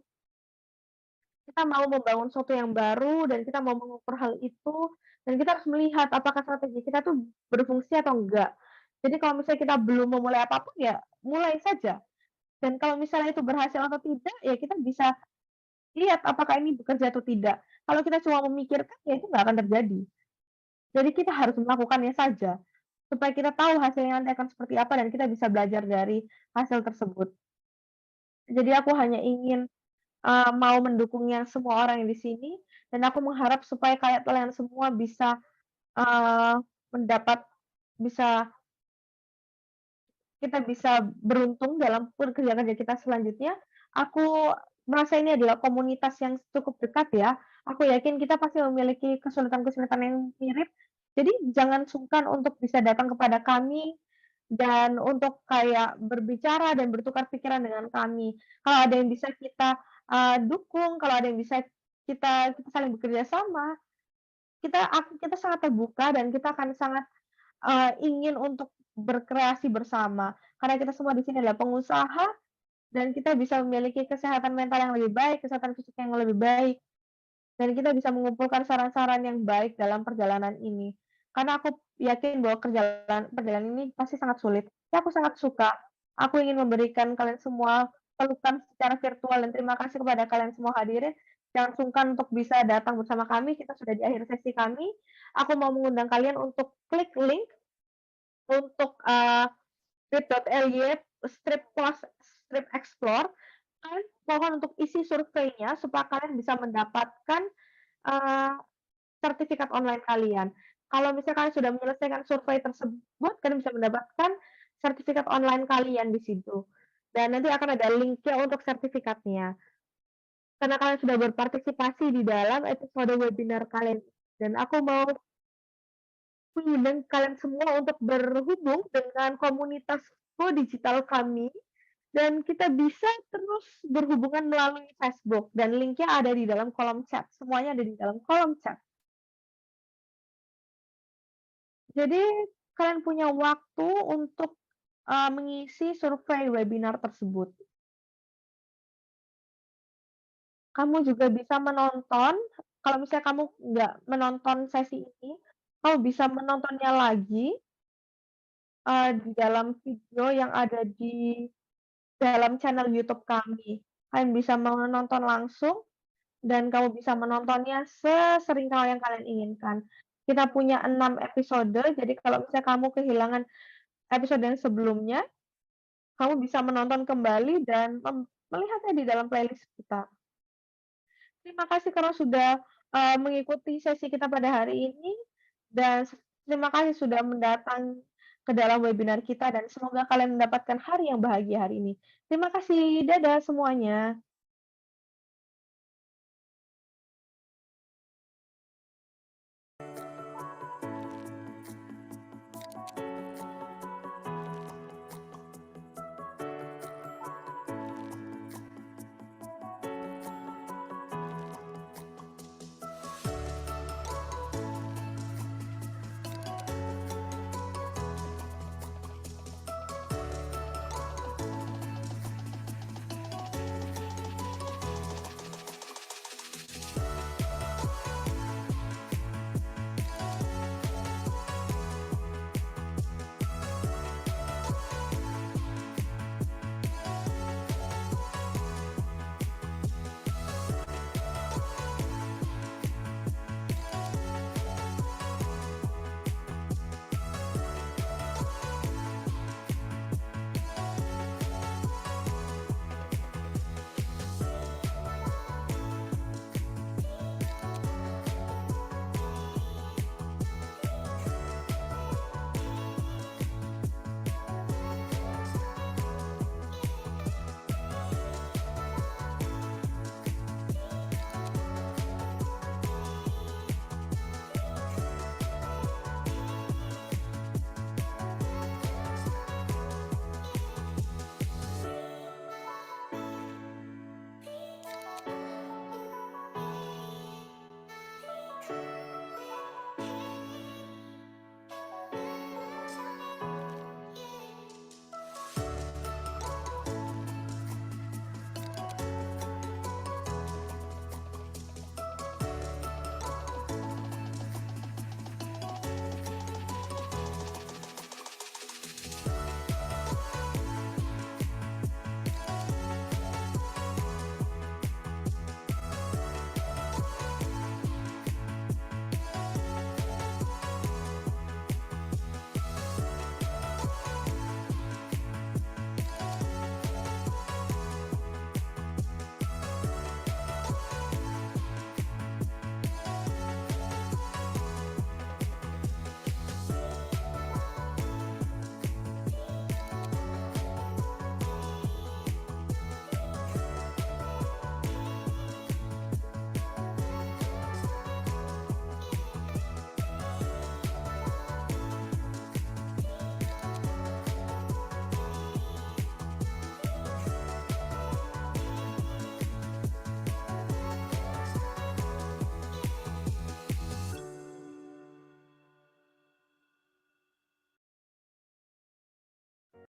kita mau membangun sesuatu yang baru dan kita mau mengukur hal itu, dan kita harus melihat apakah strategi kita tuh berfungsi atau enggak. Jadi kalau misalnya kita belum memulai apapun ya mulai saja, dan kalau misalnya itu berhasil atau tidak, ya kita bisa lihat apakah ini bekerja atau tidak. Kalau kita cuma memikirkan, ya itu nggak akan terjadi. Jadi kita harus melakukannya saja, supaya kita tahu hasilnya nanti akan seperti apa dan kita bisa belajar dari hasil tersebut. Jadi aku hanya ingin, mau mendukungnya semua orang yang di sini, dan aku mengharap supaya kayak kalian semua bisa, eee, mendapat bisa kita bisa beruntung dalam kerja-kerja kita selanjutnya. Aku merasa ini adalah komunitas yang cukup dekat ya. Aku yakin kita pasti memiliki kesulitan-kesulitan yang mirip. Jadi jangan sungkan untuk bisa datang kepada kami dan untuk kayak berbicara dan bertukar pikiran dengan kami. Kalau ada yang bisa kita, dukung, kalau ada yang bisa kita saling bekerja sama, kita sangat terbuka dan kita akan sangat ingin untuk berkreasi bersama, karena kita semua di sini adalah pengusaha dan kita bisa memiliki kesehatan mental yang lebih baik, kesehatan fisik yang lebih baik, dan kita bisa mengumpulkan saran-saran yang baik dalam perjalanan ini. Karena aku yakin bahwa perjalanan ini pasti sangat sulit, tapi aku sangat suka, Aku ingin memberikan kalian semua pelukan secara virtual dan terima kasih kepada kalian semua hadirin. Jangan sungkan untuk bisa datang bersama kami, kita sudah di akhir sesi kami. Aku mau mengundang kalian untuk klik link untuk, bit.ly strip plus strip explore. Kalian mohon untuk isi surveinya supaya kalian bisa mendapatkan, eee, sertifikat online kalian. Kalau misalnya kalian sudah menyelesaikan survei tersebut, kalian bisa mendapatkan sertifikat online kalian di situ. Dan nanti akan ada link-nya untuk sertifikatnya. Karena kalian sudah berpartisipasi di dalam episode webinar kalian dan aku mau mengundang kalian semua untuk berhubung dengan komunitas Go Digital kami dan kita bisa terus berhubungan melalui Facebook dan link-nya ada di dalam kolom chat, semuanya ada di dalam kolom chat. Jadi kalian punya waktu untuk, mengisi survei webinar tersebut. Kamu juga bisa menonton, kalau misalnya kamu nggak menonton sesi ini, kamu bisa menontonnya lagi, di dalam video yang ada di dalam channel YouTube kami. Kalian bisa menonton langsung dan kamu bisa menontonnya sesering kali yang kalian inginkan. Kita punya 6 episode, jadi kalau misalnya kamu kehilangan episode yang sebelumnya, kamu bisa menonton kembali dan melihatnya di dalam playlist kita. Terima kasih karena sudah, mengikuti sesi kita pada hari ini dan terima kasih sudah mendatang ke dalam webinar kita dan semoga kalian mendapatkan hari yang bahagia hari ini. Terima kasih, dadah semuanya.